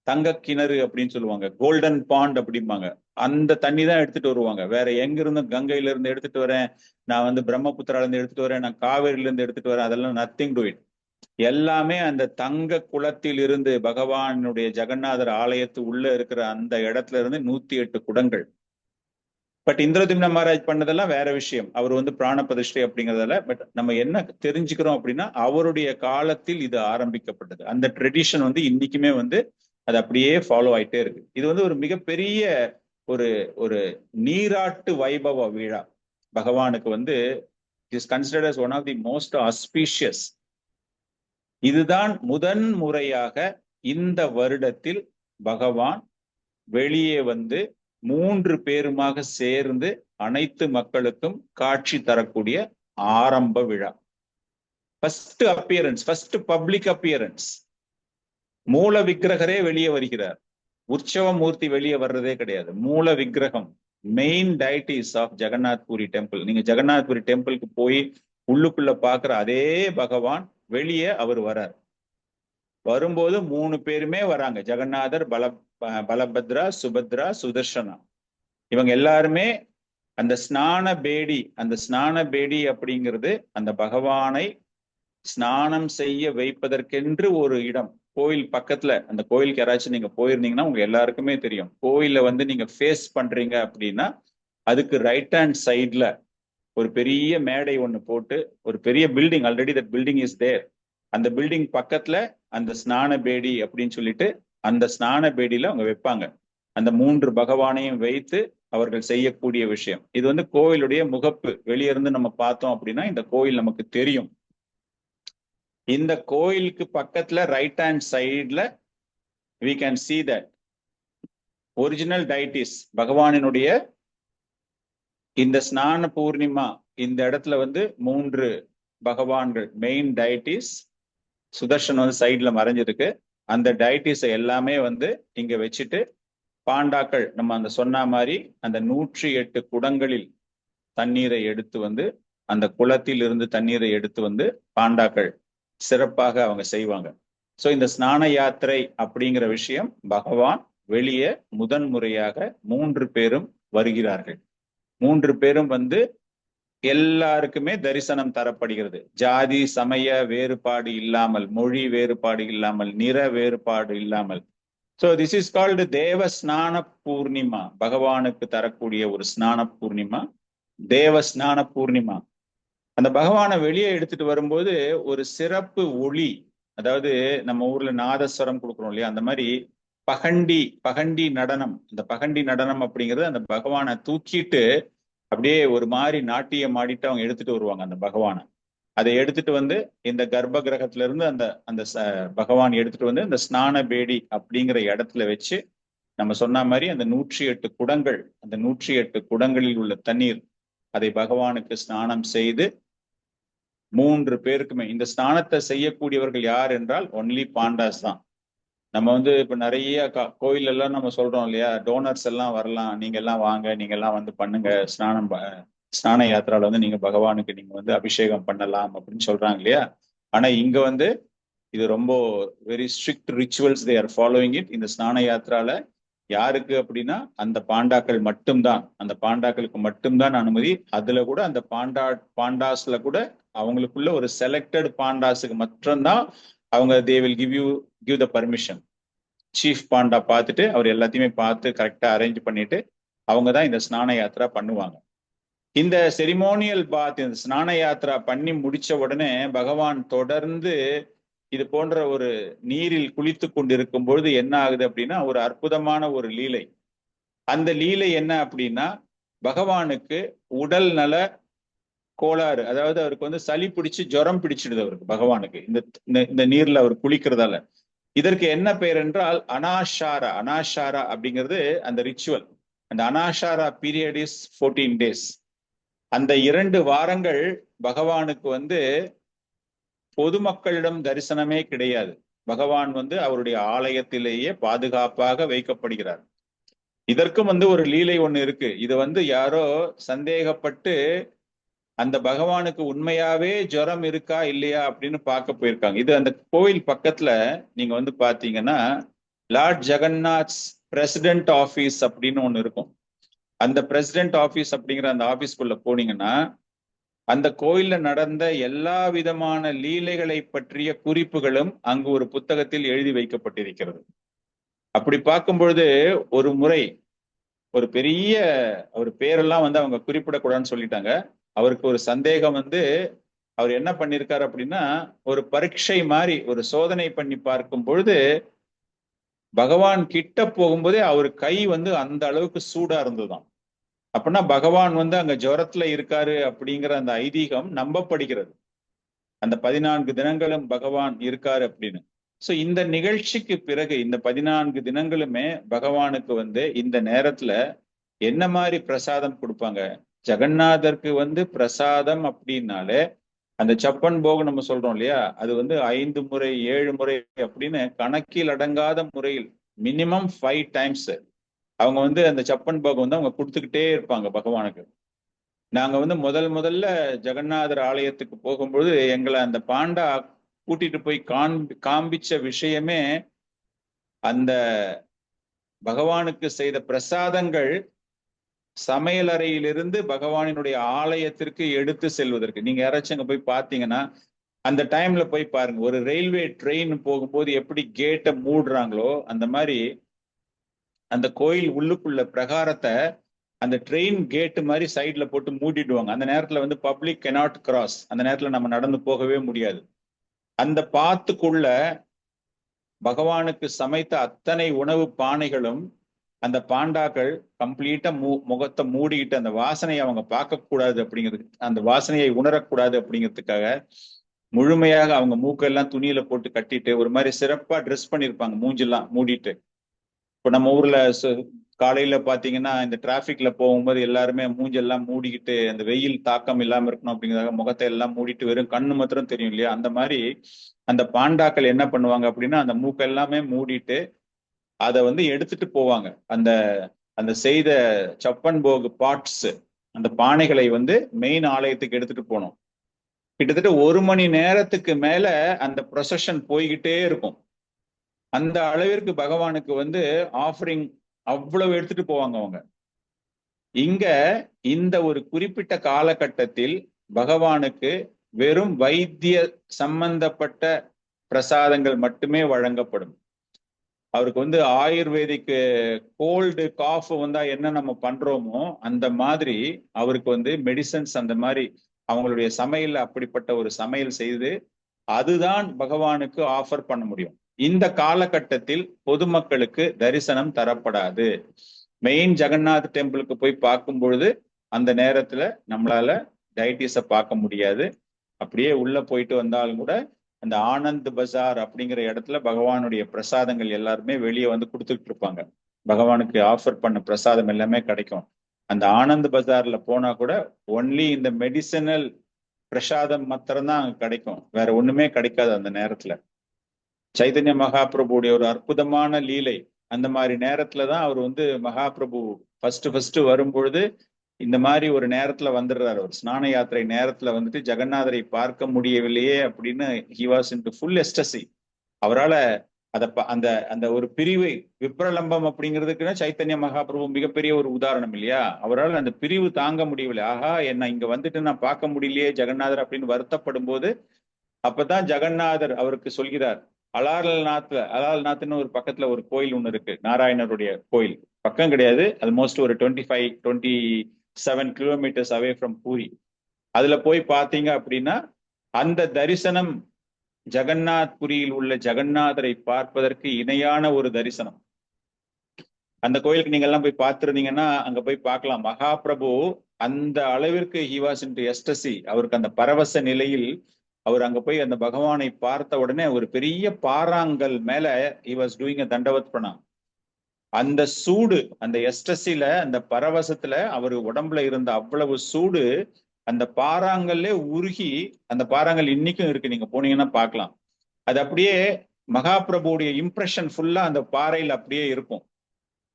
தங்க கிணறு அப்படின்னு சொல்லுவாங்க, கோல்டன் பாண்ட் அப்படிம்பாங்க. அந்த தண்ணி தான் எடுத்துட்டு வருவாங்க. வேற எங்க இருந்தும் கங்கையில இருந்து எடுத்துட்டு வரேன், நான் வந்து பிரம்மபுத்திரால இருந்து எடுத்துட்டு வரேன், நான் காவேரியில இருந்து எடுத்துட்டு வரேன், அதெல்லாம் நத்திங் டு இட். எல்லாமே அந்த தங்க குளத்தில் இருந்து பகவானுடைய ஜெகநாதர் ஆலயத்து உள்ள இருக்கிற அந்த இடத்துல இருந்து 108 குடங்கள். பட் இந்திரதிம்ன மகாராஜ் பண்ணதெல்லாம் வேற விஷயம். அவர் வந்து பிராண பிரதிஷ்டை அப்படிங்கிறதால. பட் நம்ம என்ன தெரிஞ்சுக்கிறோம் அப்படின்னா அவருடைய காலத்தில் இது ஆரம்பிக்கப்பட்டது. அந்த ட்ரெடிஷன் வந்து இன்னைக்குமே வந்து அது அப்படியே ஃபாலோ ஆயிட்டே இருக்கு. இது வந்து ஒரு மிகப்பெரிய ஒரு ஒரு நீராட்டு வைபவ விழா. பகவானுக்கு வந்து is considered as one of the most auspicious. இதுதான் முறையாக இந்த வருடத்தில் பகவான் வெளியே வந்து 3 பேருமாக சேர்ந்து அனைத்து மக்களுக்கும் காட்சி தரக்கூடிய ஆரம்ப விழா. First appearance, first public appearance. மூல விக்கிரகரே வெளியே வருகிறார். உற்சவ மூர்த்தி வெளியே வர்றதே கிடையாது. மூல விக்கிரகம், main deities of Jagannath Puri temple. நீங்க ஜெகநாத் பூரி டெம்பிளுக்கு போய் உள்ளுக்குள்ள பாக்குற அதே பகவான் வெளியே அவர் வரார். வரும்போது 3 பேருமே வராங்க. ஜெகநாதர், பலபத்ரா, சுபத்ரா, சுதர்ஷனா. இவங்க எல்லாருமே அந்த ஸ்நான பேடி அப்படிங்கிறது அந்த பகவானை ஸ்நானம் செய்ய வைப்பதற்கென்று ஒரு இடம். கோயில் பக்கத்துல, அந்த கோயிலுக்கு யாராச்சும் நீங்க போயிருந்தீங்கன்னா உங்க எல்லாருக்குமே தெரியும். கோயில வந்து நீங்க ஃபேஸ் பண்றீங்க அப்படின்னா அதுக்கு ரைட் ஹேண்ட் சைட்ல ஒரு பெரிய மேடை ஒண்ணு போட்டு, ஒரு பெரிய building, already that building is there. அந்த பில்டிங் பக்கத்துல அந்த ஸ்நான பேடி அப்படின்னு சொல்லிட்டு அந்த ஸ்நான பேடியில அவங்க வைப்பாங்க. அந்த 3 பகவானையும் வைத்து அவர்கள் செய்யக்கூடிய விஷயம். இது வந்து கோயிலுடைய முகப்பு. வெளியிருந்து நம்ம பார்த்தோம் அப்படின்னா இந்த கோயில் நமக்கு தெரியும். இந்த கோயிலுக்கு பக்கத்துல ரைட் ஹேண்ட் சைட்ல we can see that original deities பகவானினுடைய இந்த ஸ்நான பூர்ணிமா. இந்த இடத்துல வந்து 3 பகவான்கள், மெயின் டைட்டிஸ். சுதர்ஷன் வந்து சைட்ல மறைஞ்சிருக்கு. அந்த டைட்டிஸ் எல்லாமே வந்து இங்க வச்சுட்டு பாண்டாக்கள் நம்ம அந்த சொன்ன மாதிரி அந்த 108 குடங்களில் தண்ணீரை எடுத்து வந்து அந்த குளத்தில் இருந்து தண்ணீரை எடுத்து வந்து பாண்டாக்கள் சிறப்பாக அவங்க செய்வாங்க. சோ இந்த ஸ்நான யாத்திரை அப்படிங்கிற விஷயம், பகவான் வெளியே முறையாக 3 பேரும் வருகிறார்கள். 3 பேரும் வந்து எல்லாருக்குமே தரிசனம் தரப்படுகிறது. ஜாதி சமய வேறுபாடு இல்லாமல், மொழி வேறுபாடு இல்லாமல், நிற வேறுபாடு இல்லாமல். சோ திஸ் இஸ் கால்டு தேவ ஸ்நான பூர்ணிமா. பகவானுக்கு தரக்கூடிய ஒரு ஸ்நான பூர்ணிமா, தேவ ஸ்நான பூர்ணிமா. அந்த பகவானை வெளியே எடுத்துட்டு வரும்போது ஒரு சிறப்பு ஒளி, அதாவது நம்ம ஊர்ல நாதஸ்வரம் கொடுக்குறோம் இல்லையா, அந்த மாதிரி பகண்டி நடனம். இந்த பகண்டி நடனம் அப்படிங்கிறது அந்த பகவானை தூக்கிட்டு அப்படியே ஒரு மாதிரி நாட்டியம் ஆடிட்டு அவங்க எடுத்துட்டு வருவாங்க அந்த பகவானை. அதை எடுத்துட்டு வந்து இந்த கர்ப்ப கிரகத்துல இருந்து அந்த பகவான் எடுத்துட்டு வந்து இந்த ஸ்நான பேடி அப்படிங்கிற இடத்துல வச்சு நம்ம சொன்ன மாதிரி அந்த 108 குடங்கள், அந்த 108 குடங்களில் உள்ள தண்ணீர், அதை பகவானுக்கு ஸ்நானம் செய்து 3 பேருக்குமே. இந்த ஸ்நானத்தை செய்யக்கூடியவர்கள் யார் என்றால் ஒன்லி பாண்டாஸ் தான். நம்ம வந்து இப்ப நிறைய கோயில் எல்லாம் நம்ம சொல்றோம் இல்லையா, டோனர்ஸ் எல்லாம் வரலாம், நீங்க எல்லாம் வாங்க, நீங்க எல்லாம் வந்து பண்ணுங்க, ஸ்நான யாத்திரால வந்து நீங்க பகவானுக்கு நீங்க வந்து அபிஷேகம் பண்ணலாம் அப்படின்னு சொல்றாங்க இல்லையா. ஆனா இங்க வந்து இது ரொம்ப very strict rituals, they are following it. இந்த ஸ்நான யாத்திரால யாருக்கு அப்படின்னா அந்த பாண்டாக்கள் மட்டும்தான், அந்த பாண்டாக்களுக்கு மட்டும்தான் அனுமதி. அதுல கூட அந்த பாண்டாஸ்ல கூட அவங்களுக்குள்ள ஒரு செலக்டட் பாண்டாஸுக்கு மட்டும்தான் அவங்க they will give the permission. Chief Panda பார்த்துட்டு அவர் எல்லாத்தையுமே பார்த்து கரெக்டா அரேஞ்ச் பண்ணிட்டு அவங்க தான் இந்த ஸ்நான யாத்திரா பண்ணுவாங்க. இந்த செரிமோனியல் பாத், இந்த ஸ்நான யாத்திரா பண்ணி முடிச்ச உடனே பகவான் தொடர்ந்து இது போன்ற ஒரு நீரில் குளித்து கொண்டிருக்கும் பொழுது என்ன ஆகுது அப்படின்னா ஒரு அற்புதமான ஒரு லீலை. அந்த லீலை என்ன அப்படின்னா பகவானுக்கு உடல் நல கோளாறு, அதாவது அவருக்கு வந்து சளி பிடிச்சு ஜுரம் பிடிச்சிடுது அவருக்கு, பகவானுக்கு இந்த நீர்ல அவர் குளிக்கிறதால. இதற்கு என்ன பெயர் என்றால் அனாஷாரா. அனாஷாரா அப்படிங்கிறது அந்த ரிச்சுவல். அந்த அனாஷாரா பீரியட் இஸ் 14 days. அந்த 2 வாரங்கள் பகவானுக்கு வந்து பொதுமக்களிடம் தரிசனமே கிடையாது. பகவான் வந்து அவருடைய ஆலயத்திலேயே பாதுகாப்பாக வைக்கப்படுகிறார். இதற்கும் வந்து ஒரு லீலை ஒண்ணு இருக்கு. இது வந்து யாரோ சந்தேகப்பட்டு அந்த பகவானுக்கு உண்மையாவே ஜுரம் இருக்கா இல்லையா அப்படின்னு பார்க்க போயிருக்காங்க. இது அந்த கோவில் பக்கத்துல நீங்க வந்து பாத்தீங்கன்னா லார்ட் ஜெகநாத்ஸ் பிரசிடென்ட் ஆபீஸ் அப்படின்னு ஒண்ணு இருக்கும். அந்த பிரசிடென்ட் ஆபீஸ் அப்படிங்கிற அந்த ஆபீஸ்க்குள்ள போனீங்கன்னா அந்த கோயில்ல நடந்த எல்லா விதமான லீலைகளை பற்றிய குறிப்புகளும் அங்கு ஒரு புத்தகத்தில் எழுதி வைக்கப்பட்டிருக்கிறது. அப்படி பார்க்கும் பொழுது ஒரு முறை ஒரு பெரிய அவர் பேரெல்லாம் வந்து அவங்க குறிப்பிடக்கூடாதுன்னு சொல்லிட்டாங்க. அவருக்கு ஒரு சந்தேகம் வந்து அவர் என்ன பண்ணிருக்காரு அப்படின்னா ஒரு பரீட்சை மாதிரி ஒரு சோதனை பண்ணி பார்க்கும் பொழுது பகவான் கிட்ட போகும்போதே அவர் கை வந்து அந்த அளவுக்கு சூடா இருந்ததுதான். அப்படின்னா பகவான் வந்து அங்க ஜுரத்துல இருக்காரு அப்படிங்கிற அந்த ஐதீகம் நம்பப்படுகிறது. அந்த 14 தினங்களும் பகவான் இருக்காரு அப்படின்னு. சோ இந்த நிகழ்ச்சிக்கு பிறகு இந்த 14 தினங்களுமே பகவானுக்கு வந்து இந்த நேரத்துல என்ன மாதிரி பிரசாதம் கொடுப்பாங்க? ஜெகநாதருக்கு வந்து பிரசாதம் அப்படின்னாலே அந்த சப்பன் போக நம்ம சொல்றோம் இல்லையா, அது வந்து 5 முறை 7 முறை அப்படின்னு கணக்கில் அடங்காத முறையில் மினிமம் 5 டைம்ஸ் அவங்க வந்து அந்த சப்பன் போக வந்து அவங்க கொடுத்துக்கிட்டே இருப்பாங்க பகவானுக்கு. நாங்க வந்து முதல்ல ஜெகநாதர் ஆலயத்துக்கு போகும்பொழுது எங்களை அந்த பாண்டா கூட்டிட்டு போய் காண்பிச்ச விஷயமே அந்த பகவானுக்கு செய்த பிரசாதங்கள் சமையலறையிலிருந்து பகவானினுடைய ஆலயத்திற்கு எடுத்து செல்வதற்கு. நீங்க யாராச்சும் அங்க போய் பார்த்தீங்கன்னா அந்த டைம்ல போய் பாருங்க. ஒரு ரயில்வே ட்ரெயின் போகும்போது எப்படி கேட்டை மூடுறாங்களோ அந்த மாதிரி அந்த கோயில் உள்ளுக்குள்ள பிரகாரத்தை அந்த ட்ரெயின் கேட்டு மாதிரி சைட்ல போட்டு மூடிடுவாங்க. அந்த நேரத்துல வந்து பப்ளிக் கெனாட் கிராஸ். அந்த நேரத்துல நம்ம நடந்து போகவே முடியாது. அந்த பாத்துக்குள்ள பகவானுக்கு சமைத்த அத்தனை உணவு பானைகளும் அந்த பாண்டாக்கள் கம்ப்ளீட்டா முகத்தை மூடிக்கிட்டு அந்த வாசனையை அவங்க பார்க்க கூடாது அப்படிங்கிறதுக்கு, அந்த வாசனையை உணரக்கூடாது அப்படிங்கிறதுக்காக முழுமையாக அவங்க மூக்கெல்லாம் துணியில போட்டு கட்டிட்டு ஒரு மாதிரி சிறப்பா ட்ரெஸ் பண்ணிருப்பாங்க, மூஞ்செல்லாம் மூடிட்டு. இப்போ நம்ம ஊர்ல காலையில பாத்தீங்கன்னா இந்த டிராபிக்ல போகும்போது எல்லாருமே மூஞ்செல்லாம் மூடிக்கிட்டு அந்த வெயில் தாக்கம் இல்லாம இருக்கணும் அப்படிங்கிறத முகத்தை எல்லாம் மூடிட்டு வெறும் கண்ணு மாத்திரம் தெரியும் இல்லையா, அந்த மாதிரி அந்த பாண்டாக்கள் என்ன பண்ணுவாங்க அப்படின்னா அந்த மூக்க எல்லாமே மூடிட்டு அதை வந்து எடுத்துட்டு போவாங்க. அந்த அந்த செய்த சப்பன் போகு பாட்ஸ் அந்த பானைகளை வந்து மெயின் ஆலயத்துக்கு எடுத்துட்டு போனோம். கிட்டத்தட்ட 1 மணி நேரத்துக்கு மேல அந்த ப்ரொசஷன் போய்கிட்டே இருக்கும். அந்த அளவிற்கு பகவானுக்கு வந்து ஆஃபரிங் அவ்வளவு எடுத்துட்டு போவாங்க அவங்க. இங்க இந்த ஒரு குறிப்பிட்ட காலகட்டத்தில் பகவானுக்கு வெறும் வைத்திய சம்பந்தப்பட்ட பிரசாதங்கள் மட்டுமே வழங்கப்படும். அவருக்கு வந்து ஆயுர்வேதிக்கு கோல்டு காஃப் வந்தா என்ன நம்ம பண்றோமோ அந்த மாதிரி அவருக்கு வந்து மெடிசன்ஸ் அந்த மாதிரி அவங்களுடைய சமையல் அப்படிப்பட்ட ஒரு சமையல் செய்து அதுதான் பகவானுக்கு ஆஃபர் பண்ண முடியும். இந்த காலகட்டத்தில் பொதுமக்களுக்கு தரிசனம் தரப்படாது. மெயின் ஜெகநாத் டெம்பிளுக்கு போய் பார்க்கும் பொழுது அந்த நேரத்துல நம்மளால டைட்டிஸை பார்க்க முடியாது. அப்படியே உள்ள போயிட்டு வந்தாலும் கூட அந்த ஆனந்த் பஜார் அப்படிங்கிற இடத்துல பகவானுடைய பிரசாதங்கள் எல்லாருமே வெளியே வந்து கொடுத்துட்டு இருப்பாங்க. பகவானுக்கு ஆஃபர் பண்ண பிரசாதம் எல்லாமே கிடைக்கும். அந்த ஆனந்த் பஜார்ல போனா கூட ஒன்லி இந்த மெடிசனல் பிரசாதம் மாத்திரம்தான் அங்க கிடைக்கும், வேற ஒண்ணுமே கிடைக்காது அந்த நேரத்துல. சைதன்ய மகாபிரபுடைய ஒரு அற்புதமான லீலை. அந்த மாதிரி நேரத்துலதான் அவர் வந்து மகாபிரபு ஃபர்ஸ்ட் வரும்பொழுது இந்த மாதிரி ஒரு நேரத்துல வந்துடுறாரு. ஒரு ஸ்நான யாத்திரை நேரத்துல வந்துட்டு ஜெகநாதரை பார்க்க முடியவில்லையே அப்படின்னு ஹி வாஸ் இன்டு ஃபுல் எஸ்டசி. அவரால் அந்த அந்த ஒரு பிரிவை விப்ரலம்பம் அப்படிங்கிறதுக்குன்னா சைத்தன்ய மகாபிரபு மிகப்பெரிய ஒரு உதாரணம் இல்லையா. அவரால் அந்த பிரிவு தாங்க முடியவில்லை. ஆஹா, என்ன இங்க வந்துட்டு நான் பார்க்க முடியலையே ஜெகநாதர் அப்படின்னு வருத்தப்படும் போது அப்பதான் ஜெகநாதர் அவருக்கு சொல்கிறார், அலால்நாத்னு ஒரு பக்கத்துல ஒரு கோயில் ஒண்ணு இருக்கு, நாராயணருடைய கோயில். பக்கம் கிடையாது, ஆல்மோஸ்ட் ஒரு 27 கிலோமீட்டர்ஸ் அவே ஃப்ரம் பூரி. அதுல போய் பார்த்தீங்க அப்படின்னா அந்த தரிசனம் ஜெகநாத் புரியில் உள்ள ஜெகநாதரை பார்ப்பதற்கு இணையான ஒரு தரிசனம். அந்த கோயிலுக்கு நீங்க எல்லாம் போய் பார்த்திருந்தீங்கன்னா அங்க போய் பார்க்கலாம். மகாபிரபு அந்த அளவிற்கு ஹி வாஸ் இன்டு எஸ்டசி. அவருக்கு அந்த பரவச நிலையில் அவர் அங்க போய் அந்த பகவானை பார்த்த உடனே ஒரு பெரிய பாறாங்கல் மேல ஹி வாஸ் டூயிங் அ தண்டவத் பிரணாம். அந்த சூடு, அந்த எஸ்டசில, அந்த பரவசத்துல அவர் உடம்புல இருந்த அவ்வளவு சூடு அந்த பாறாங்கல்லே உருகி, அந்த பாறாங்கல் இன்னைக்கும் இருக்கு, நீங்க போனீங்கன்னா பார்க்கலாம். அது அப்படியே மகாபிரபுடைய இம்ப்ரெஷன் ஃபுல்லா அந்த பாறையில் அப்படியே இருக்கும்.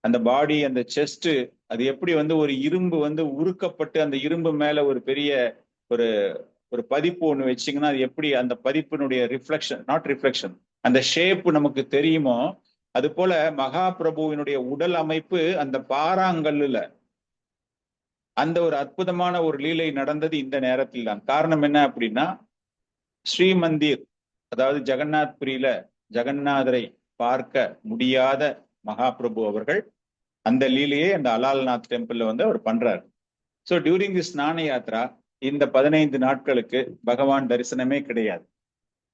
அந்த பாடி, அந்த செஸ்ட், அது எப்படி வந்து ஒரு இரும்பு வந்து உருக்கப்பட்டு அந்த இரும்பு மேல ஒரு பெரிய ஒரு ஒரு பதிப்பு ஒண்ணு வச்சீங்கன்னா அது எப்படி அந்த பதிப்பினுடைய ரிஃப்ளெக்ஷன், நாட் ரிஃப்ளெக்ஷன், அந்த ஷேப் நமக்கு தெரியுமோ, அது போல மகாபிரபுவினுடைய உடல் அமைப்பு அந்த பாறாங்கல்லுல அந்த ஒரு அற்புதமான ஒரு லீலை நடந்தது இந்த நேரத்தில் தான். காரணம் என்ன அப்படின்னா, ஸ்ரீமந்திர், அதாவது ஜெகநாத் புரியில ஜெகநாதரை பார்க்க முடியாத மகாபிரபு அவர்கள் அந்த லீலையை அந்த அலால்நாத் டெம்பிள்ல வந்து அவர் பண்றாரு. ஸோ டியூரிங் தி ஸ்நான யாத்ரா இந்த 15 நாட்களுக்கு பகவான் தரிசனமே கிடையாது.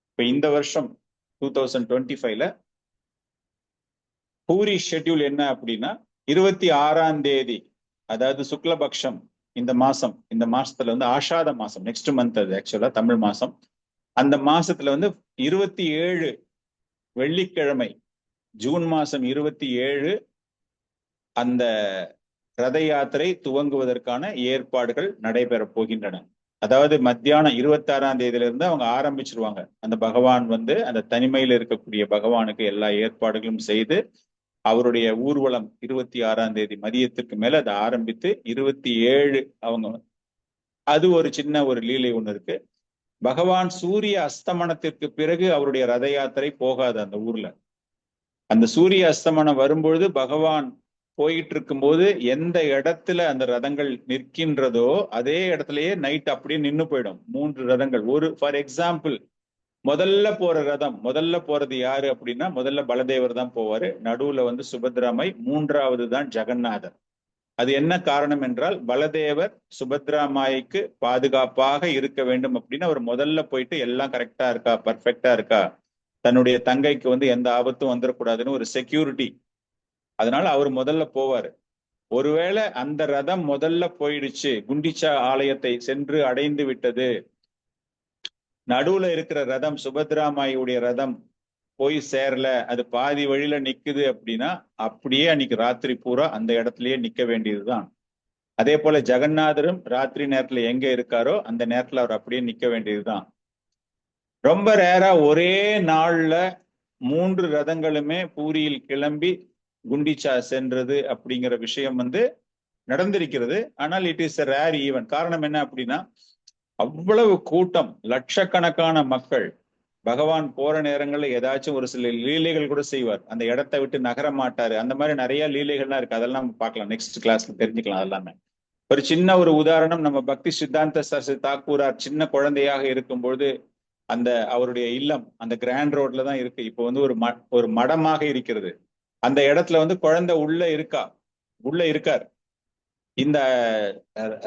இப்ப இந்த வருஷம் 2025ல பூரி ஷெட்யூல் என்ன அப்படின்னா 26ஆம் தேதி, அதாவது சுக்லபக்ஷம், இந்த மாசத்துல வந்து ஆஷாத மாசம், நெக்ஸ்ட் மந்த், அது ஆக்சுவலா தமிழ் மாசம், அந்த மாசத்துல வந்து 27 வெள்ளிக்கிழமை, ஜூன் மாசம் 27 அந்த ரத யாத்திரை துவங்குவதற்கான ஏற்பாடுகள் நடைபெற போகின்றன. அதாவது மத்தியானம் 26ஆம் தேதியிலிருந்து அவங்க ஆரம்பிச்சிருவாங்க. அந்த பகவான் வந்து அந்த தனிமையில் இருக்கக்கூடிய பகவானுக்கு எல்லா ஏற்பாடுகளும் செய்து அவருடைய ஊர்வலம் 26ஆம் தேதி மதியத்திற்கு மேல அதை ஆரம்பித்து 27 அவங்க, அது ஒரு சின்ன ஒரு லீலை ஒண்ணு இருக்கு. பகவான் சூரிய அஸ்தமனத்திற்கு பிறகு அவருடைய ரத யாத்திரை போகாது அந்த ஊர்ல. அந்த சூரிய அஸ்தமனம் வரும்பொழுது பகவான் போயிட்டு இருக்கும்போது எந்த இடத்துல அந்த ரதங்கள் நிற்கின்றதோ அதே இடத்துலயே நைட் அப்படியே நின்று போயிடும். 3 ரதங்கள். ஒரு ஃபார் எக்ஸாம்பிள், முதல்ல போறது யாரு அப்படின்னா, முதல்ல பலதேவர் தான் போவாரு, நடுவுல வந்து சுபத்ராமை, 3வது தான் ஜெகநாதர். அது என்ன காரணம் என்றால், பலதேவர் சுபத்ராமாய்க்கு பாதுகாப்பாக இருக்க வேண்டும் அப்படின்னு அவர் முதல்ல போயிட்டு எல்லாம் கரெக்டா இருக்கா, பர்ஃபெக்டா இருக்கா, தன்னுடைய தங்கைக்கு வந்து எந்த ஆபத்தும் வந்துடக்கூடாதுன்னு ஒரு செக்யூரிட்டி, அதனால அவர் முதல்ல போவாரு. ஒருவேளை அந்த ரதம் முதல்ல போயிடுச்சு, குண்டிச்சா ஆலயத்தை சென்று அடைந்து விட்டது, நடுவுல இருக்கிற ரதம் சுபத்ராமாயுடைய ரதம் போய் சேரல, அது பாதி வழியில நிக்குது அப்படின்னா அப்படியே அன்னைக்கு ராத்திரி பூரா அந்த இடத்துலயே நிக்க வேண்டியதுதான். அதே போல ஜெகநாதரும் ராத்திரி நேரத்துல எங்க இருக்காரோ அந்த நேரத்துல அவர் அப்படியே நிக்க வேண்டியதுதான். ரொம்ப ரேரா ஒரே நாள்ல 3 ரதங்களுமே பூரியில் கிளம்பி குண்டிச்சா சென்றது அப்படிங்கிற விஷயம் வந்து நடந்திருக்கிறது. ஆனால் it is a rare event. காரணம் என்ன அப்படின்னா, அவ்வளவு கூட்டம், லட்சக்கணக்கான மக்கள். பகவான் போற நேரங்கள்ல ஏதாச்சும் ஒரு சில லீலைகள் கூட செய்வார், அந்த இடத்தை விட்டு நகர மாட்டாரு. அந்த மாதிரி நிறைய லீலைகள்லாம் இருக்கு, அதெல்லாம் நம்ம பார்க்கலாம், நெக்ஸ்ட் கிளாஸ்ல தெரிஞ்சுக்கலாம் அதெல்லாமே. ஒரு சின்ன ஒரு உதாரணம், நம்ம பக்தி சித்தாந்த சரஸ்வதி தாக்கூரார் சின்ன குழந்தையாக இருக்கும்பொழுது அந்த அவருடைய இல்லம் அந்த கிராண்ட் ரோட்ல தான் இருக்கு. இப்போ வந்து ஒரு மடமாக இருக்கிறது. அந்த இடத்துல வந்து குழந்தை உள்ள இருக்கார். இந்த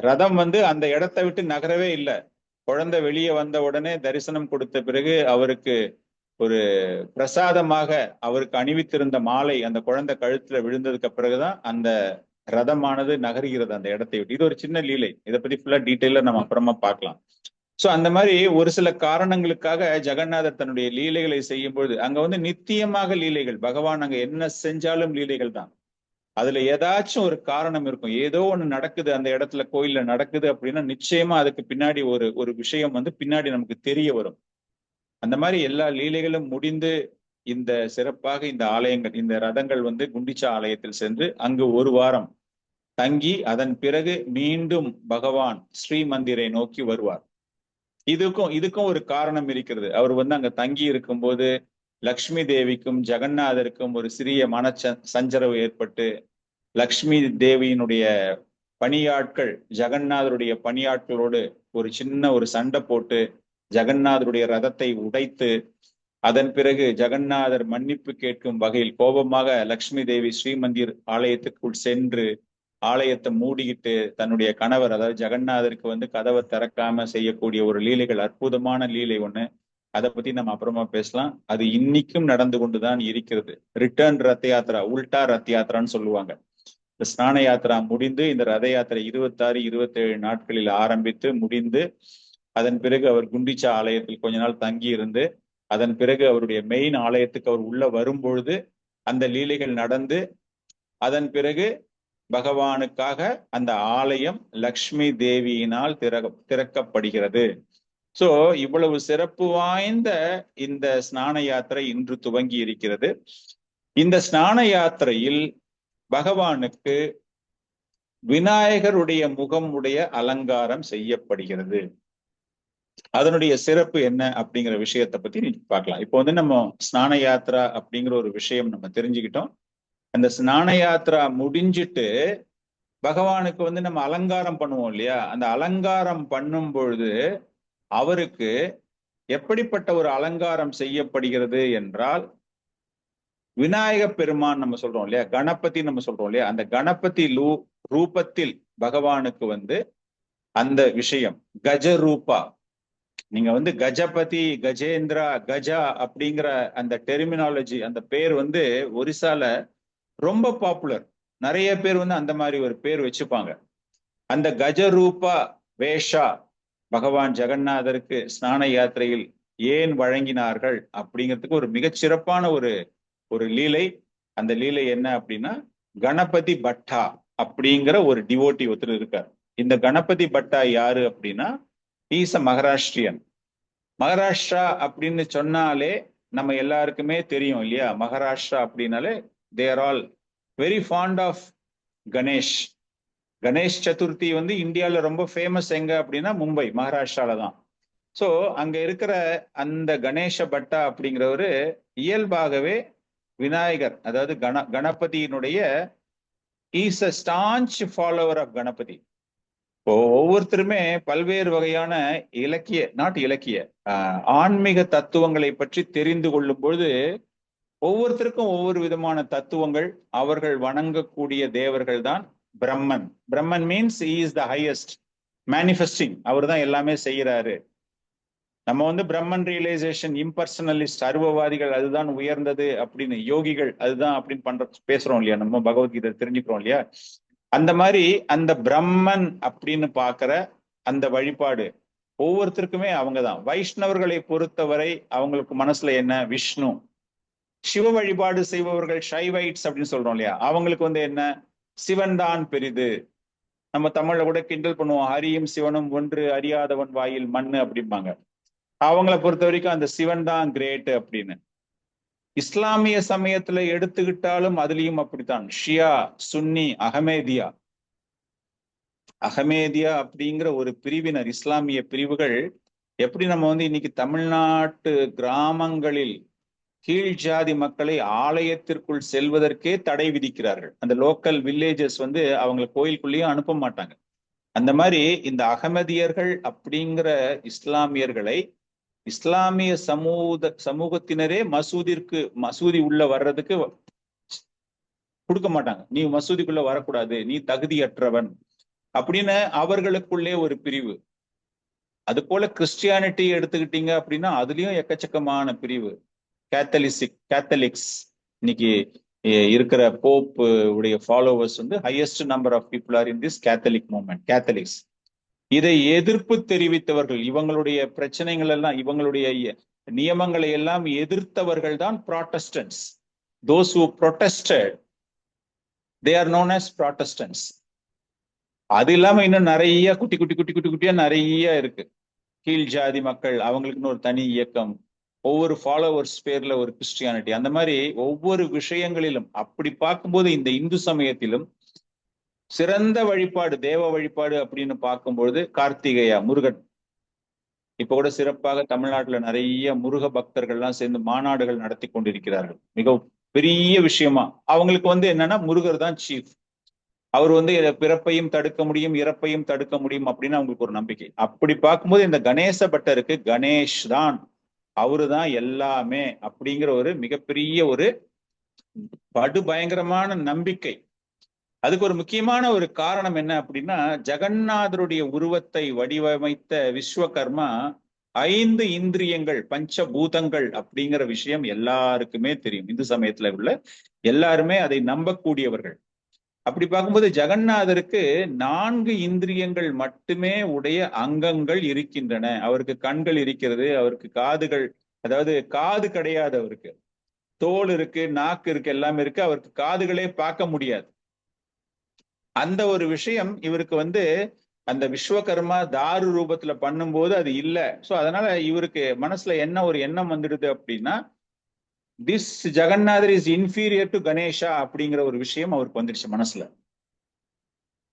ரதம் வந்து அந்த இடத்தை விட்டு நகரவே இல்லை. குழந்தை வெளியே வந்த உடனே தரிசனம் கொடுத்த பிறகு அவருக்கு ஒரு பிரசாதமாக அவருக்கு அணிவித்திருந்த மாலை அந்த குழந்தை கழுத்துல விழுந்ததுக்கு பிறகுதான் அந்த ரதமானது நகர்கிறது அந்த இடத்தை விட்டு. இது ஒரு சின்ன லீலை, இதை பத்தி ஃபுல்லா டீட்டெயிலா நம்ம அப்புறமா பார்க்கலாம். சோ அந்த மாதிரி ஒரு சில காரணங்களுக்காக ஜெகநாதர் தன்னுடைய லீலைகளை செய்யும் பொழுது அங்க வந்து நித்தியமாக லீலைகள், பகவான் அங்க என்ன செஞ்சாலும் லீலைகள் தான். அதுல ஏதாச்சும் ஒரு காரணம் இருக்கும், ஏதோ ஒண்ணு நடக்குது அந்த இடத்துல, கோயில்ல நடக்குது அப்படின்னா நிச்சயமா அதுக்கு பின்னாடி ஒரு விஷயம் வந்து பின்னாடி நமக்கு தெரிய வரும். அந்த மாதிரி எல்லா லீலைகளும் முடிந்து இந்த சிறப்பாக இந்த ஆலயங்கள், இந்த ரதங்கள் வந்து குண்டிச்சா ஆலயத்தில் சென்று அங்கு ஒரு வாரம் தங்கி அதன் பிறகு மீண்டும் பகவான் ஸ்ரீமந்திரை நோக்கி வருவார். இதுக்கும் ஒரு காரணம் இருக்கிறது. அவர் வந்து அங்க தங்கி இருக்கும்போது லக்ஷ்மி தேவிக்கும் ஜெகநாதருக்கும் ஒரு சிறிய சஞ்சரவு ஏற்பட்டு, லக்ஷ்மி தேவியினுடைய பணியாட்கள் ஜெகநாதருடைய பணியாட்களோடு ஒரு சின்ன ஒரு சண்டை போட்டு ஜெகநாதருடைய ரதத்தை உடைத்து, அதன் பிறகு ஜெகநாதர் மன்னிப்பு கேட்கும் வகையில் கோபமாக லக்ஷ்மி தேவி ஸ்ரீமந்திர் ஆலயத்துக்குள் சென்று ஆலயத்தை மூடிக்கிட்டு தன்னுடைய கணவர், அதாவது ஜெகநாதருக்கு வந்து கதவை திறக்காம செய்யக்கூடிய ஒரு லீலைகள், அற்புதமான லீலை ஒண்ணு. அதை பத்தி நம்ம அப்புறமா பேசலாம். அது இன்னைக்கும் நடந்து கொண்டுதான் இருக்கிறது. ரிட்டர்ன் ரத்த யாத்திரா, உல்டா ரத்த யாத்திரான்னு சொல்லுவாங்க. இந்த ஸ்நான யாத்திரா முடிந்து இந்த ரத யாத்திரை 26, 27 நாட்களில் ஆரம்பித்து முடிந்து அதன் பிறகு அவர் குண்டிச்சா ஆலயத்தில் கொஞ்ச நாள் தங்கி இருந்து அதன் பிறகு அவருடைய மெயின் ஆலயத்துக்கு அவர் உள்ள வரும்பொழுது அந்த லீலைகள் நடந்து அதன் பிறகு பகவானுக்காக அந்த ஆலயம் லக்ஷ்மி தேவியினால் திறக்கப்படுகிறது. சோ இவ்வளவு சிறப்பு வாய்ந்த இந்த ஸ்நான யாத்திரை இன்று துவங்கி இருக்கிறது. இந்த ஸ்நான யாத்திரையில் பகவானுக்கு விநாயகருடைய முகம் உடைய அலங்காரம் செய்யப்படுகிறது. அதனுடைய சிறப்பு என்ன அப்படிங்கிற விஷயத்தை பத்தி நீங்க பார்க்கலாம். இப்போ வந்து நம்ம ஸ்நான யாத்ரா அப்படிங்கிற ஒரு விஷயம் நம்ம தெரிஞ்சுக்கிட்டோம். அந்த ஸ்நான யாத்ரா முடிஞ்சிட்டு பகவானுக்கு வந்து நம்ம அலங்காரம் பண்ணுவோம் இல்லையா? அந்த அலங்காரம் பண்ணும் பொழுது அவருக்கு எப்படிப்பட்ட ஒரு அலங்காரம் செய்யப்படுகிறது என்றால், விநாயக பெருமான் நம்ம சொல்றோம் இல்லையா, கணபதி நம்ம சொல்றோம் இல்லையா, அந்த கணபதி ரூபத்தில் பகவானுக்கு வந்து அந்த விஷயம் கஜரூபா. நீங்க வந்து கஜபதி, கஜேந்திரா, கஜா அப்படிங்கிற அந்த டெர்மினாலஜி, அந்த பேர் வந்து ஒரிசால ரொம்ப பாப்புலர். நிறைய பேர் வந்து அந்த மாதிரி ஒரு பேர் வச்சுப்பாங்க. அந்த கஜரூபா வேஷா பகவான் ஜெகநாதருக்கு ஸ்நான யாத்திரையில் ஏன் வழங்கினார்கள் அப்படிங்கிறதுக்கு ஒரு மிகச்சிறப்பான ஒரு லீலை. அந்த லீலை என்ன அப்படின்னா, கணபதி பட்டா அப்படிங்கிற ஒரு டிவோட்டி ஒருத்தர் இருக்கார். இந்த கணபதி பட்டா யாரு அப்படின்னா, ஈஸ் அ மகாராஷ்டிரியன். மகாராஷ்டிரா அப்படின்னு சொன்னாலே நம்ம எல்லாருக்குமே தெரியும் இல்லையா? மகாராஷ்டிரா அப்படின்னாலே they are all very fond of Ganesh. Ganesh Chaturthi வந்து இந்தியாவில் ரொம்ப ஃபேமஸ் எங்க அப்படின்னா மும்பை, மகாராஷ்டிரால தான். ஸோ அங்க இருக்கிற அந்த கணேச பட்டா அப்படிங்கிறவரு இயல்பாகவே விநாயகர், அதாவது கணபதியினுடைய is a staunch follower of Ganapati. இப்போ ஒவ்வொருத்தருமே பல்வேறு வகையான ஆன்மீக தத்துவங்களை பற்றி தெரிந்து கொள்ளும் பொழுது ஒவ்வொருத்தருக்கும் ஒவ்வொரு விதமான தத்துவங்கள். அவர்கள் வணங்கக்கூடிய தேவர்கள் தான் Brahman. Brahman means he is the highest manifesting. அவர் தான் எல்லாமே செய்யறாரு. நம்ம வந்து பிரம்மன் ரியலைசேஷன், இம்பர்சனலிஸ்ட், அருவவாதிகள் அதுதான் உயர்ந்தது அப்படின்னு, யோகிகள் அதுதான் அப்படின்னு பேசுறோம் இல்லையா? நம்ம பகவத்கீதை தெரிஞ்சுக்கிறோம் இல்லையா? அந்த மாதிரி அந்த பிரம்மன் அப்படின்னு பாக்குற அந்த வழிபாடு ஒவ்வொருத்தருக்குமே அவங்கதான். வைஷ்ணவர்களை பொறுத்தவரை அவங்களுக்கு மனசுல என்ன? விஷ்ணு. சிவ வழிபாடு செய்பவர்கள் ஷைவைட்ஸ் அப்படின்னு சொல்றோம் இல்லையா? அவங்களுக்கு வந்து என்ன? சிவன் தான் பெரிது. நம்ம தமிழ்ல கூட கிண்டல் பண்ணுவோம், ஹரியும் சிவனும் ஒன்று, அறியாதவன் வாயில் மண்ணு அப்படிம்பாங்க. அவங்கள பொறுத்த வரைக்கும் அந்த சிவன் தான் கிரேட் அப்படின்னு. இஸ்லாமிய சமயத்துல எடுத்துக்கிட்டாலும் அதுலயும் அப்படித்தான். ஷியா, சுன்னி, அகமேதியா அப்படிங்கிற ஒரு பிரிவினர், இஸ்லாமிய பிரிவுகள். எப்படி நம்ம வந்து இன்னைக்கு தமிழ்நாட்டு கிராமங்களில் கீழ் ஜாதி மக்களை ஆலயத்திற்குள் செல்வதற்கே தடை விதிக்கிறார்கள். அந்த லோக்கல் வில்லேஜஸ் வந்து அவங்களை கோயிலுக்குள்ளேயும் அனுப்ப மாட்டாங்க. அந்த மாதிரி இந்த அகமதியர்கள் அப்படிங்கிற இஸ்லாமியர்களை இஸ்லாமிய சமூகத்தினரே மசூதி உள்ள வர்றதுக்கு கொடுக்க மாட்டாங்க. நீ மசூதிக்குள்ள வரக்கூடாது, நீ தகுதியற்றவன் அப்படின்னு அவர்களுக்குள்ளே ஒரு பிரிவு. அது போல கிறிஸ்டியானிட்டி எடுத்துக்கிட்டீங்க அப்படின்னா அதுலயும் எக்கச்சக்கமான பிரிவு. கேத்தலிக்ஸ் இன்னைக்கு இருக்கிற போப் உடைய ஃபாலோவர்ஸ் வந்து highest number of people are in this Catholic movement, Catholics. இதை எதிர்ப்பு தெரிவித்தவர்கள், இவங்களுடைய பிரச்சனைகள் எல்லாம், இவங்களுடைய நியமங்களை எல்லாம் எதிர்த்தவர்கள் தான் protestants. Those who protested, they are known as protestants. அது இல்லாம இன்னும் நிறைய குட்டியா நிறைய இருக்கு. கீழ் ஜாதி மக்கள், அவங்களுக்குன்னு ஒரு தனி இயக்கம், ஒவ்வொரு ஃபாலோவர்ஸ் பேர்ல ஒரு கிறிஸ்டியானிட்டி. அந்த மாதிரி ஒவ்வொரு விஷயங்களிலும் அப்படி பார்க்கும்போது இந்த இந்து சமயத்திலும் சிறந்த வழிபாடு, தேவ வழிபாடு அப்படின்னு பார்க்கும்பொழுது கார்த்திகேயா, முருகன். இப்ப கூட சிறப்பாக தமிழ்நாட்டுல நிறைய முருக பக்தர்கள்லாம் சேர்ந்து மாநாடுகள் நடத்தி கொண்டிருக்கிறார்கள். மிக பெரிய விஷயமா அவங்களுக்கு வந்து என்னன்னா, முருகர் தான் சீஃப். அவர் வந்து பிறப்பையும் தடுக்க முடியும், இறப்பையும் தடுக்க முடியும் அப்படின்னு அவங்களுக்கு ஒரு நம்பிக்கை. அப்படி பார்க்கும்போது இந்த கணேச பட்டருக்கு கணேஷ் தான், அவரு தான் எல்லாமே அப்படிங்கிற ஒரு மிகப்பெரிய ஒரு படுபயங்கரமான நம்பிக்கை. அதுக்கு ஒரு முக்கியமான ஒரு காரணம் என்ன அப்படின்னா, ஜெகநாதருடைய உருவத்தை வடிவமைத்த விஸ்வகர்மா 5 இந்திரியங்கள், பஞ்சபூதங்கள் அப்படிங்கிற விஷயம் எல்லாருக்குமே தெரியும். இந்து சமயத்துல உள்ள எல்லாருமே அதை நம்பக்கூடியவர்கள். அப்படி பார்க்கும்போது ஜெகநாதருக்கு 4 இந்திரியங்கள் மட்டுமே உடைய அங்கங்கள் இருக்கின்றன. அவருக்கு கண்கள் இருக்கிறது, அவருக்கு காதுகள், அதாவது காது கிடையாது அவருக்கு, தோல் இருக்கு, நாக்கு இருக்கு, எல்லாமே இருக்கு. அவருக்கு காதுகளே பார்க்க முடியாது. அந்த ஒரு விஷயம் இவருக்கு வந்து அந்த விஸ்வகர்மா தாரு ரூபத்துல பண்ணும்போது அது இல்ல. சோ அதனால இவருக்கு மனசுல என்ன ஒரு எண்ணம் வந்துடுது அப்படின்னா, this Jagannathar is inferior to Ganesha அப்படிங்கிற ஒரு விஷயம் அவருக்கு வந்துடுச்சு மனசுல.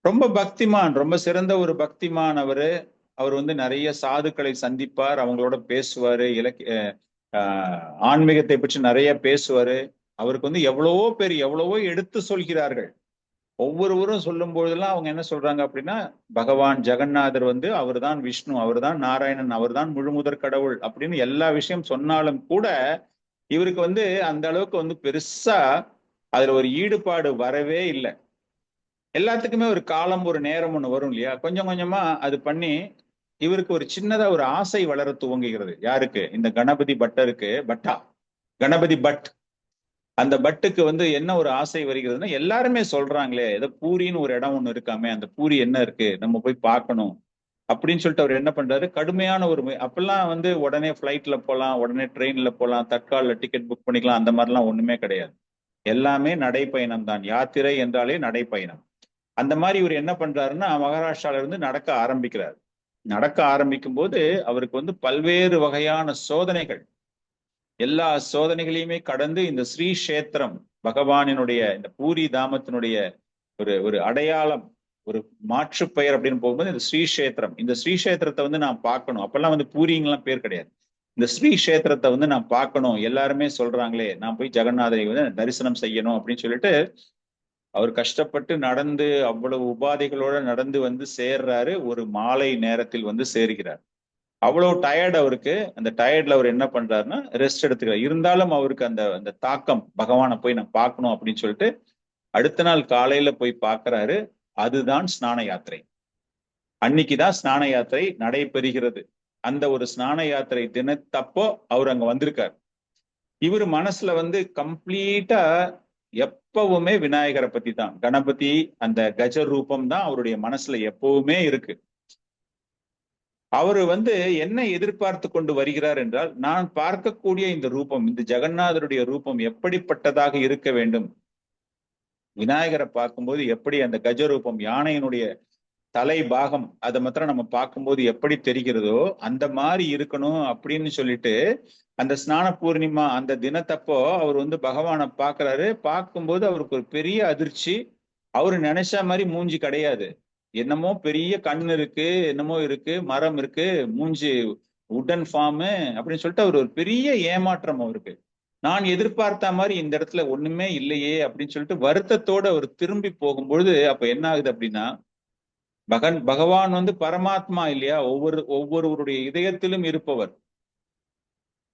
ரொம்ப பக்திமான், ரொம்ப சிறந்த ஒரு பக்திமான் அவரு. அவர் வந்து நிறைய சாதுக்களை சந்திப்பார், அவங்களோட பேசுவாரு, ஆன்மீகத்தை பற்றி நிறைய பேசுவாரு. அவருக்கு வந்து எவ்வளவோ பேர் எவ்வளவோ எடுத்து சொல்கிறார்கள். ஒவ்வொருவரும் சொல்லும் பொழுதெல்லாம் அவங்க என்ன சொல்றாங்க அப்படின்னா, பகவான் ஜெகநாதர் வந்து அவர்தான் விஷ்ணு, அவர்தான் நாராயணன், அவர்தான் முழுமுதற் கடவுள் அப்படின்னு எல்லா விஷயம் சொன்னாலும் கூட இவருக்கு வந்து அந்த அளவுக்கு வந்து பெருசா அதுல ஒரு ஈடுபாடு வரவே இல்லை. எல்லாத்துக்குமே ஒரு காலம் ஒரு நேரம் ஒண்ணு வரும் இல்லையா, கொஞ்சம் கொஞ்சமா அது பண்ணி இவருக்கு ஒரு சின்னதா ஒரு ஆசை வளர துவங்குகிறது. யாருக்கு? இந்த கணபதி பட்டருக்கு, கணபதி பட். அந்த பட்டுக்கு வந்து என்ன ஒரு ஆசை வருகிறதுன்னா, எல்லாருமே சொல்றாங்களே ஏதோ பூரின்னு ஒரு இடம் ஒண்ணு இருக்காமே, அந்த பூரி என்ன இருக்கு, நம்ம போய் பார்க்கணும் அப்படின்னு சொல்லிட்டு அவர் என்ன பண்றாரு, கடுமையான ஒரு அப்பெல்லாம் வந்து உடனே பிளைட்ல போகலாம், உடனே ட்ரெயின்ல போகலாம், தற்கால டிக்கெட் புக் பண்ணிக்கலாம், அந்த மாதிரிலாம் ஒண்ணுமே கிடையாது. எல்லாமே நடைப்பயணம் தான். யாத்திரை என்றாலே நடைப்பயணம். அந்த மாதிரி இவர் என்ன பண்றாருன்னா, மகாராஷ்டிரால இருந்து நடக்க ஆரம்பிக்கிறார். நடக்க ஆரம்பிக்கும் போது அவருக்கு வந்து பல்வேறு வகையான சோதனைகள், எல்லா சோதனைகளையுமே கடந்து இந்த ஸ்ரீஷேத்திரம் பகவானினுடைய இந்த பூரி தாமத்தினுடைய ஒரு ஒரு அடையாளம், ஒரு மாற்று பெயர் அப்படின்னு போகும்போது இந்த ஸ்ரீஷேத்திரம், இந்த ஸ்ரீஷேத்திரத்தை வந்து நான் பார்க்கணும். அப்பெல்லாம் வந்து பூரிங்கெல்லாம் பேர் கிடையாது. இந்த ஸ்ரீஷேத்திரத்தை வந்து நான் பார்க்கணும், எல்லாருமே சொல்றாங்களே, நான் போய் ஜெகநாதரை வந்து தரிசனம் செய்யணும் அப்படின்னு சொல்லிட்டு அவர் கஷ்டப்பட்டு நடந்து அவ்வளவு உபாதைகளோட நடந்து வந்து சேர்றாரு. ஒரு மாலை நேரத்தில் வந்து சேர்கிறார். அவ்வளவு டயர்ட் அவருக்கு. அந்த டயர்ட்ல அவர் என்ன பண்றாருன்னா ரெஸ்ட் எடுத்துக்கிறார். இருந்தாலும் அவருக்கு அந்த அந்த தாக்கம், பகவானை போய் நான் பார்க்கணும் அப்படின்னு சொல்லிட்டு அடுத்த நாள் காலையில போய் பார்க்கறாரு. அதுதான் ஸ்நான யாத்திரை. அன்னைக்குதான் ஸ்நான யாத்திரை நடைபெறுகிறது. அந்த ஒரு ஸ்நான யாத்திரை தினத்தப்போ அவர் அங்க வந்திருக்கார். இவர் மனசுல வந்து கம்ப்ளீட்டா எப்பவுமே விநாயகரை பத்தி தான், கணபதி அந்த கஜ ரூபம் தான் அவருடைய மனசுல எப்பவுமே இருக்கு. அவரு வந்து என்ன எதிர்பார்த்து கொண்டு வருகிறார் என்றால், நான் பார்க்கக்கூடிய இந்த ரூபம், இந்த ஜெகநாதருடைய ரூபம் எப்படிப்பட்டதாக இருக்க வேண்டும், விநாயகரை பார்க்கும்போது எப்படி அந்த கஜ ரூபம், யானையினுடைய தலை பாகம், அதை மாத்திரம் நம்ம பார்க்கும்போது எப்படி தெரிகிறதோ அந்த மாதிரி இருக்கணும் அப்படின்னு சொல்லிட்டு அந்த ஸ்நான பூர்ணிமா அந்த தினத்தப்போ அவர் வந்து பகவானை பார்க்கிறாரு. பார்க்கும்போது அவருக்கு ஒரு பெரிய அதிர்ச்சி. அவரு நினைச்ச மாதிரி மூஞ்சி கிடையாது. என்னமோ பெரிய கண் இருக்கு, என்னமோ இருக்கு, மரம் இருக்கு, மூஞ்சி உடன் ஃபார்மு அப்படின்னு சொல்லிட்டு அவர் ஒரு பெரிய ஏமாற்றம் அவருக்கு. நான் எதிர்பார்த்த மாதிரி இந்த இடத்துல ஒண்ணுமே இல்லையே அப்படின்னு சொல்லிட்டு வருத்தத்தோட அவர் திரும்பி போகும்பொழுது அப்ப என்ன ஆகுது அப்படின்னா, பகவான் வந்து பரமாத்மா இல்லையா, ஒவ்வொருவருடைய இதயத்திலும் இருப்பவர்.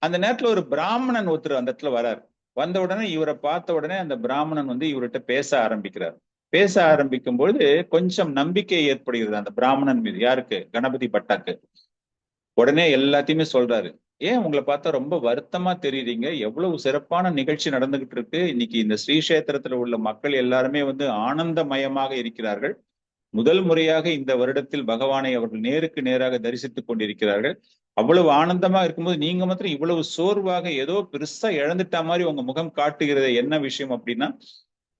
அந்த நேரத்துல ஒரு பிராமணன் ஒருத்தர் அந்த இடத்துல வரார். வந்த உடனே இவரை பார்த்த உடனே அந்த பிராமணன் வந்து இவர்கிட்ட பேச ஆரம்பிக்கிறார். பேச ஆரம்பிக்கும் பொழுது கொஞ்சம் நம்பிக்கை ஏற்படுகிறது அந்த பிராமணன் மீது. யாருக்கு? கணபதி பட்டாக்கு. உடனே எல்லாத்தையுமே சொல்றாரு. ஏன் உங்களை பார்த்தா ரொம்ப வருத்தமா தெரியுறீங்க, எவ்வளவு சிறப்பான நிகழ்ச்சி நடந்துகிட்டு இருக்கு, இன்னைக்கு இந்த ஸ்ரீஷேத்திரத்துல உள்ள மக்கள் எல்லாருமே வந்து ஆனந்தமயமாக இருக்கிறார்கள். முதல் முறையாக இந்த வருடத்தில் பகவானை அவர்கள் நேருக்கு நேராக தரிசித்துக் கொண்டிருக்கிறார்கள். அவ்வளவு ஆனந்தமா இருக்கும்போது நீங்க மாத்திரம் இவ்வளவு சோர்வாக ஏதோ பெருசா இழந்துட்டா மாதிரி உங்க முகம் காட்டுகிறது, என்ன விஷயம் அப்படின்னா,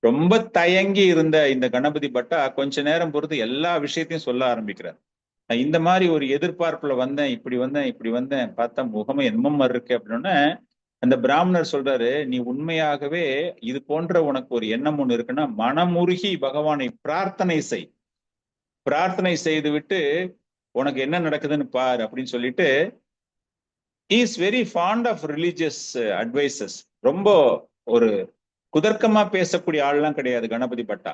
ரொம்ப தயங்கி இருந்த இந்த கணபதி பட்டா கொஞ்ச நேரம் பொறுத்து எல்லா விஷயத்தையும் சொல்ல ஆரம்பிக்கிறார். நான் இந்த மாதிரி ஒரு எதிர்பார்ப்புல வந்தேன், இப்படி வந்தேன், இப்படி வந்தேன், பார்த்தா முகமே என்னமோ மாதிரி இருக்கு அப்படின்னா, அந்த பிராமணர் சொல்றாரு, நீ உண்மையாகவே இது போன்ற உனக்கு ஒரு எண்ணம் ஒண்ணு இருக்குன்னா மனமுருகி பகவானை பிரார்த்தனை செய், பிரார்த்தனை செய்து விட்டு உனக்கு என்ன நடக்குதுன்னு பார் அப்படின்னு சொல்லிட்டு, is very fond of religious advices. ரொம்ப ஒரு குதர்க்கமா பேசக்கூடிய ஆள்லாம் கிடையாது கணபதி பட்டா.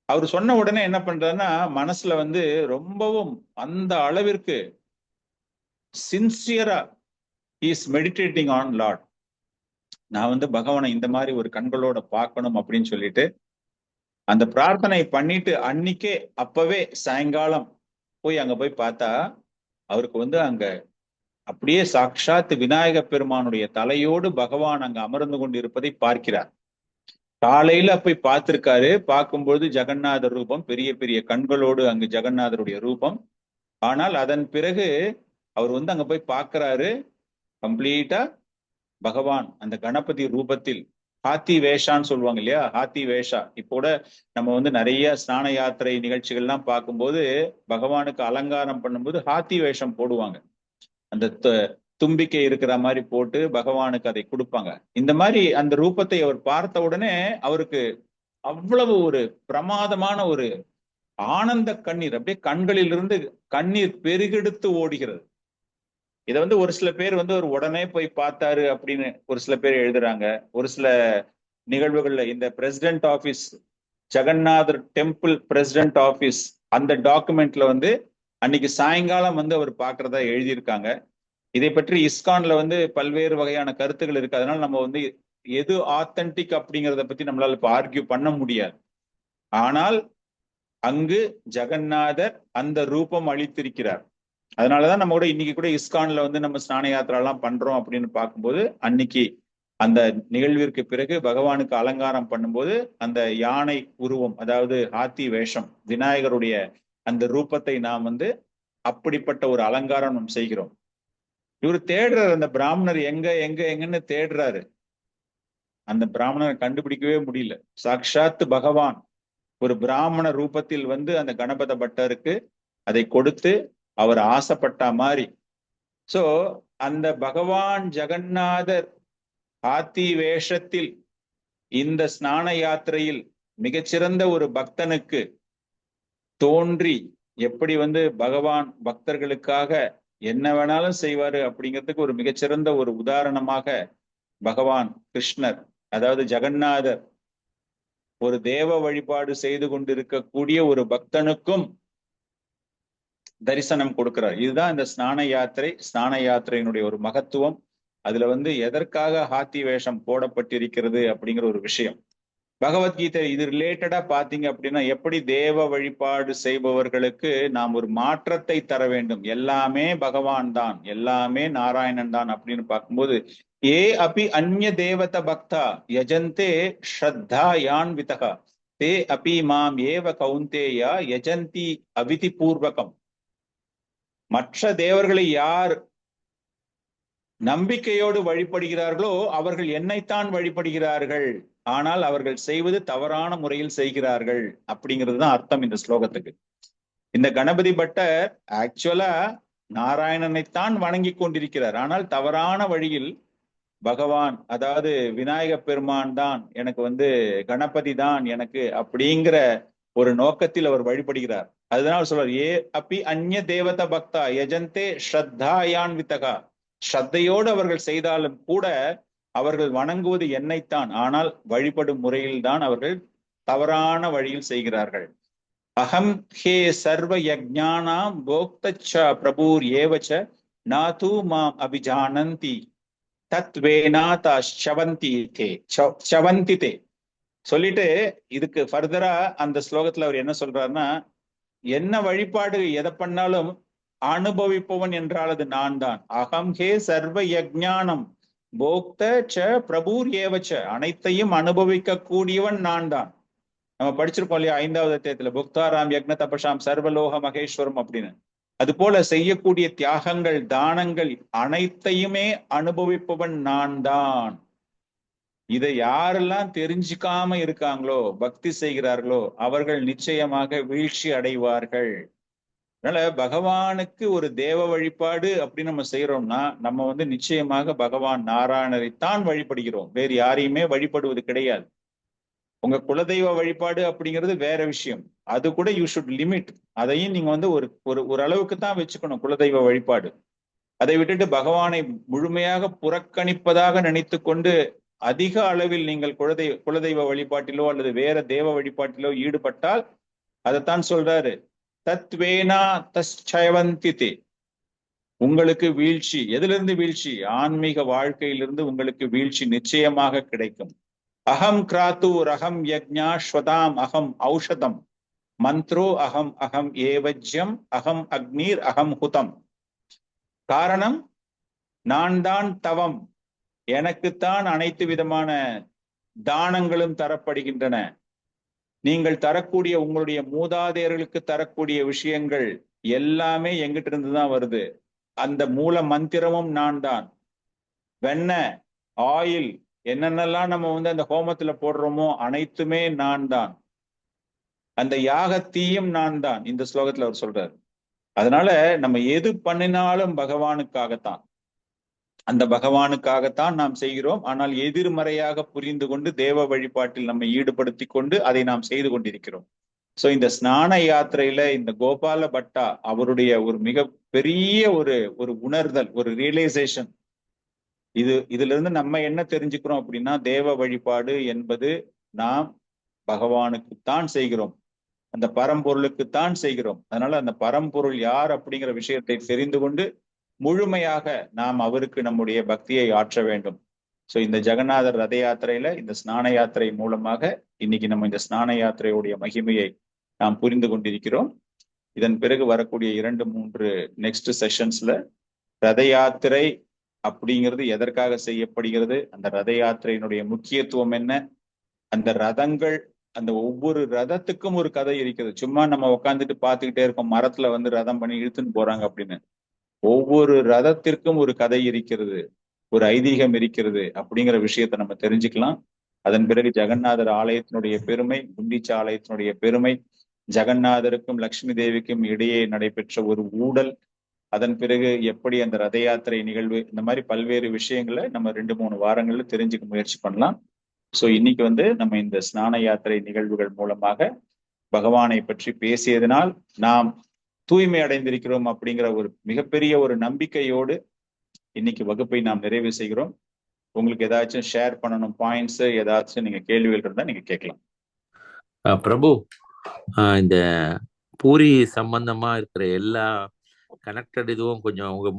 அவர் சொன்ன உடனே என்ன பண்றாருன்னா, மனசுல வந்து ரொம்பவும் அந்த அளவிற்கு சின்சியரா இஸ் மெடிடேட்டிங் ஆன் லார்ட். நான் வந்து பகவானை இந்த மாதிரி ஒரு கண்களோட பார்க்கணும் அப்படின்னு சொல்லிட்டு அந்த பிரார்த்தனை பண்ணிட்டு அன்னைக்கே அப்பவே சாயங்காலம் போய் அங்க போய் பார்த்தா அவருக்கு வந்து அங்க அப்படியே சாட்சாத் விநாயக பெருமானுடைய தலையோடு பகவான் அங்க அமர்ந்து கொண்டு இருப்பதை பார்க்கிறார். காலையில போய் பார்த்திருக்காரு. பார்க்கும்போது ஜெகநாதர் ரூபம், பெரிய பெரிய கண்களோடு அங்கு ஜெகநாதருடைய ரூபம். ஆனால் அதன் பிறகு அவர் வந்து அங்க போய் பார்க்கிறாரு, கம்ப்ளீட்டா பகவான் அந்த கணபதி ரூபத்தில் ஹாத்தி வேஷான்னு சொல்லுவாங்க இல்லையா, ஹாத்தி வேஷா. இப்போ கூட நம்ம வந்து நிறைய ஸ்நான யாத்திரை நிகழ்ச்சிகள்லாம் பார்க்கும்போது பகவானுக்கு அலங்காரம் பண்ணும்போது ஹாத்தி வேஷம் போடுவாங்க. அந்த தும்பிக்கை இருக்கிற மாதிரி போட்டு பகவானுக்கு அதை கொடுப்பாங்க. இந்த மாதிரி அந்த ரூபத்தை அவர் பார்த்த உடனே அவருக்கு அவ்வளவு ஒரு பிரமாதமான ஒரு ஆனந்த கண்ணீர், அப்படியே கண்களிலிருந்து கண்ணீர் பெருகெடுத்து ஓடுகிறது. இதை வந்து ஒரு சில பேர் வந்து ஒரு உடனே போய் பார்த்தாரு அப்படின்னு ஒரு சில பேர் எழுதுறாங்க. ஒரு சில நிகழ்வுகள்ல இந்த பிரசிடென்ட் ஆபீஸ், ஜெகநாதர் டெம்பிள் பிரசிடென்ட் ஆபீஸ், அந்த டாக்குமெண்ட்ல வந்து அன்னைக்கு சாயங்காலம் வந்து அவர் பார்க்கறதா எழுதியிருக்காங்க. இதை பற்றி இஸ்கான்ல வந்து பல்வேறு வகையான கருத்துக்கள் இருக்கு. அதனால நம்ம வந்து எது ஆத்தன்டிக் அப்படிங்கிறத பத்தி நம்மளால இப்ப ஆர்கியூ பண்ண முடியாது. ஆனால் அங்கு ஜெகநாதர் அந்த ரூபம் அளித்திருக்கிறார். அதனாலதான் நம்ம கூட இன்னைக்கு கூட இஸ்கான்ல வந்து நம்ம ஸ்நான யாத்திரை எல்லாம் பண்றோம் அப்படின்னு பார்க்கும்போது அன்னைக்கு அந்த நிகழ்விற்கு பிறகு பகவானுக்கு அலங்காரம் பண்ணும்போது அந்த யானை உருவம், அதாவது ஹாத்தி வேஷம், விநாயகருடைய அந்த ரூபத்தை நாம் வந்து அப்படிப்பட்ட ஒரு அலங்காரம் நாம் செய்கிறோம். இவர் தேடுறாரு, அந்த பிராமணர் எங்க எங்க எங்கன்னு தேடுறாரு. அந்த பிராமணரை கண்டுபிடிக்கவே முடியல. சாக்ஷாத் பகவான் ஒரு பிராமண ரூபத்தில் வந்து அந்த கணபத பட்டருக்கு அதை கொடுத்து அவர் ஆசைப்பட்ட மாதிரி. சோ அந்த பகவான் ஜெகநாதர் ஹாத்தி வேஷத்தில் இந்த ஸ்நான யாத்திரையில் மிகச்சிறந்த ஒரு பக்தனுக்கு தோன்றி எப்படி வந்து பகவான் பக்தர்களுக்காக என்ன வேணாலும் செய்வாரு அப்படிங்கிறதுக்கு ஒரு மிகச்சிறந்த ஒரு உதாரணமாக பகவான் கிருஷ்ணர், அதாவது ஜெகநாதர் ஒரு தேவ வழிபாடு செய்து கொண்டிருக்கக்கூடிய ஒரு பக்தனுக்கும் தரிசனம் கொடுக்கிறார். இதுதான் இந்த ஸ்நான யாத்திரை, ஸ்நான யாத்திரையினுடைய ஒரு மகத்துவம். அதுல வந்து எதற்காக ஹாத்தி வேஷம் போடப்பட்டிருக்கிறது அப்படிங்கிற ஒரு விஷயம். பகவத்கீதை இது ரிலேட்டடா பாத்தீங்க அப்படின்னா, எப்படி தேவ வழிபாடு செய்பவர்களுக்கு நாம் ஒரு மாற்றத்தை தர வேண்டும், எல்லாமே பகவான் தான், எல்லாமே நாராயணன் தான் அப்படின்னு பார்க்கும்போது, ஏ அபி அந்நிய தேவத பக்தா யஜந்தே ஸ்ரத்தா யான்விதா தே அபி மாம் ஏவ கௌந்தேயா யஜந்தி அவிதி பூர்வகம். மற்ற தேவர்களை யார் நம்பிக்கையோடு வழிபடுகிறார்களோ அவர்கள் என்னைத்தான் வழிபடுகிறார்கள், ஆனால் அவர்கள் செய்வது தவறான முறையில் செய்கிறார்கள் அப்படிங்கிறது தான் அர்த்தம் இந்த ஸ்லோகத்துக்கு. இந்த கணபதி பட்டர் ஆக்சுவலா நாராயணனைத்தான் வணங்கி கொண்டிருக்கிறார், ஆனால் தவறான வழியில் பகவான், அதாவது விநாயக பெருமான் தான் எனக்கு வந்து, கணபதி தான் எனக்கு அப்படிங்கிற ஒரு நோக்கத்தில் அவர் வழிபடுகிறார். அதனால சொல்றார், ஏ அப்பி அந்நிய தேவத பக்தா யஜந்தே ஸ்ரத்தாயான்விதகா. ஸ்ரத்தையோடு அவர்கள் செய்தாலும் கூட அவர்கள் வணங்குவது என்னைத்தான், ஆனால் வழிபடும் முறையில் தான் அவர்கள் தவறான வழியில் செய்கிறார்கள். அகம் ஹே சர்வ யஜ்ஞானாம் போக்தச்ச பிரபூர் ஏவச்ச நாது மாம் அபிஜானந்தி தத்வேனாதா சவந்தி தே. சொல்லிட்டு இதுக்கு ஃபர்தரா அந்த ஸ்லோகத்துல அவர் என்ன சொல்றாருன்னா, என்ன வழிபாடு எதை பண்ணாலும் அனுபவிப்பவன் என்றால் அது நான் தான். அகம் ஹே சர்வ யஜ்ஞானம் போக்த ச பிரபூர் ஏவச்ச, அனைத்தையும் அனுபவிக்க கூடியவன் நான் தான். நம்ம படிச்சிருக்கோம் இல்லையா 5வது அத்தியாயத்துல, புக்தாராம் யக்ன தபசாம் சர்வலோக மகேஸ்வரம் அப்படின்னு. அது போல செய்யக்கூடிய தியாகங்கள், தானங்கள் அனைத்தையுமே அனுபவிப்பவன் நான் தான். இதை யாரெல்லாம் தெரிஞ்சுக்காம இருக்காங்களோ, பக்தி செய்கிறார்களோ, அவர்கள் நிச்சயமாக வீழ்ச்சி அடைவார்கள். அதனால பகவானுக்கு ஒரு தேவ வழிபாடு அப்படின்னு நம்ம செய்யறோம்னா, நம்ம வந்து நிச்சயமாக பகவான் நாராயணரைத்தான் வழிபடுகிறோம், வேறு யாரையுமே வழிபடுவது கிடையாது. உங்க குலதெய்வ வழிபாடு அப்படிங்கிறது வேற விஷயம், அது கூட யூ ஷுட் லிமிட். அதையும் நீங்க வந்து ஒரு அளவுக்கு தான் வச்சுக்கணும் குலதெய்வ வழிபாடு. அதை விட்டுட்டு பகவானை முழுமையாக புறக்கணிப்பதாக நினைத்து கொண்டு அதிக அளவில் நீங்கள் குலதெய்வ வழிபாட்டிலோ அல்லது வேற தேவ வழிபாட்டிலோ ஈடுபட்டால், அதைத்தான் சொல்றாரு, தத்வேனா தஸ்சவந்திதே, உங்களுக்கு வீழ்ச்சி. எதிலிருந்து வீழ்ச்சி? ஆன்மீக வாழ்க்கையிலிருந்து உங்களுக்கு வீழ்ச்சி நிச்சயமாக கிடைக்கும். அகம் கிராத்து ரகம் யஜ்ஞா ஸ்வதாம் அகம் ஔஷதம் மந்த்ரோ அகம் அகம் ஏவஜ்யம் அகம் அக்னீர் அகம் ஹுதம். காரணம், நான் தான் தவம், எனக்குத்தான் அனைத்து விதமான தானங்களும் தரப்படுகின்றன. நீங்கள் தரக்கூடிய, உங்களுடைய மூதாதையர்களுக்கு தரக்கூடிய விஷயங்கள் எல்லாமே எங்கிட்ட இருந்து தான் வருது. அந்த மூல மந்திரமும் நான் தான். வெண்ணெய், ஆயில், என்னென்னலாம் நம்ம வந்து அந்த ஹோமத்துல போடுறோமோ அனைத்துமே நான் தான், அந்த யாகத்தீயும் நான் தான், இந்த ஸ்லோகத்துல அவர் சொல்றாரு. அதனால நம்ம எது பண்ணினாலும் பகவானுக்காகத்தான், அந்த பகவானுக்காகத்தான் நாம் செய்கிறோம். ஆனால் எதிர்மறையாக புரிந்து கொண்டு தேவ வழிபாட்டில் நம்மை ஈடுபடுத்தி கொண்டு அதை நாம் செய்து கொண்டிருக்கிறோம். சோ இந்த ஸ்நான யாத்திரையில இந்த கோபால பட்டா அவருடைய ஒரு மிக பெரிய ஒரு உணர்தல், ஒரு ரியலைசேஷன். இதுல இருந்து நம்ம என்ன தெரிஞ்சுக்கிறோம் அப்படின்னா, தேவ வழிபாடு என்பது நாம் பகவானுக்குத்தான் செய்கிறோம், அந்த பரம்பொருளுக்குத்தான் செய்கிறோம். அதனால அந்த பரம்பொருள் யார் அப்படிங்கிற விஷயத்தை தெரிந்து கொண்டு முழுமையாக நாம் அவருக்கு நம்முடைய பக்தியை ஆற்ற வேண்டும். சோ இந்த ஜெகநாதர் ரத யாத்திரையில இந்த ஸ்நான யாத்திரை மூலமாக இன்னைக்கு நம்ம இந்த ஸ்நான யாத்திரையுடைய மகிமையை நாம் புரிந்து கொண்டிருக்கிறோம். இதன் பிறகு வரக்கூடிய 2-3 நெக்ஸ்ட் செஷன்ஸ்ல ரத யாத்திரை அப்படிங்கிறது எதற்காக செய்யப்படுகிறது, அந்த ரத யாத்திரையினுடைய முக்கியத்துவம் என்ன, அந்த ரதங்கள், அந்த ஒவ்வொரு ரதத்துக்கும் ஒரு கதை இருக்கிறது. சும்மா நம்ம உட்காந்துட்டு பார்த்துக்கிட்டே இருக்கோம், மரத்துல வந்து ரதம் பண்ணி இழுத்துன்னு போறாங்க அப்படின்னு. ஒவ்வொரு ரதத்திற்கும் ஒரு கதை இருக்கிறது, ஒரு ஐதீகம் இருக்கிறது அப்படிங்கிற விஷயத்த நம்ம தெரிஞ்சுக்கலாம். அதன் பிறகு ஜெகநாதர் ஆலயத்தினுடைய பெருமை, குண்டிச்சா ஆலயத்தினுடைய பெருமை, ஜெகநாதருக்கும் லட்சுமி தேவிக்கும் இடையே நடைபெற்ற ஒரு ஊடல், அதன் பிறகு எப்படி அந்த ரத யாத்திரை நிகழ்வு, இந்த மாதிரி பல்வேறு விஷயங்களை நம்ம 2-3 வாரங்கள்ல தெரிஞ்சுக்க முயற்சி பண்ணலாம். சோ இன்னைக்கு வந்து நம்ம இந்த ஸ்நான யாத்திரை நிகழ்வுகள் மூலமாக பகவானை பற்றி பேசியதனால் நாம் தூய்மை அடைந்திருக்கிறோம் அப்படிங்கிற ஒரு மிகப்பெரிய ஒரு நம்பிக்கையோடு இன்னைக்கு வகுப்பை நாம் நிறைவு செய்கிறோம். உங்களுக்கு ஏதாச்சும் ஷேர் பண்ணணும் பாயிண்ட்ஸ், ஏதாச்சும் நீங்க கேள்விகள் இருந்தா நீங்க கேட்கலாம். பிரபு, இந்த பூரி சம்பந்தமா இருக்கிற எல்லா கனெக்டட் இதுவும் கொஞ்சம் உங்க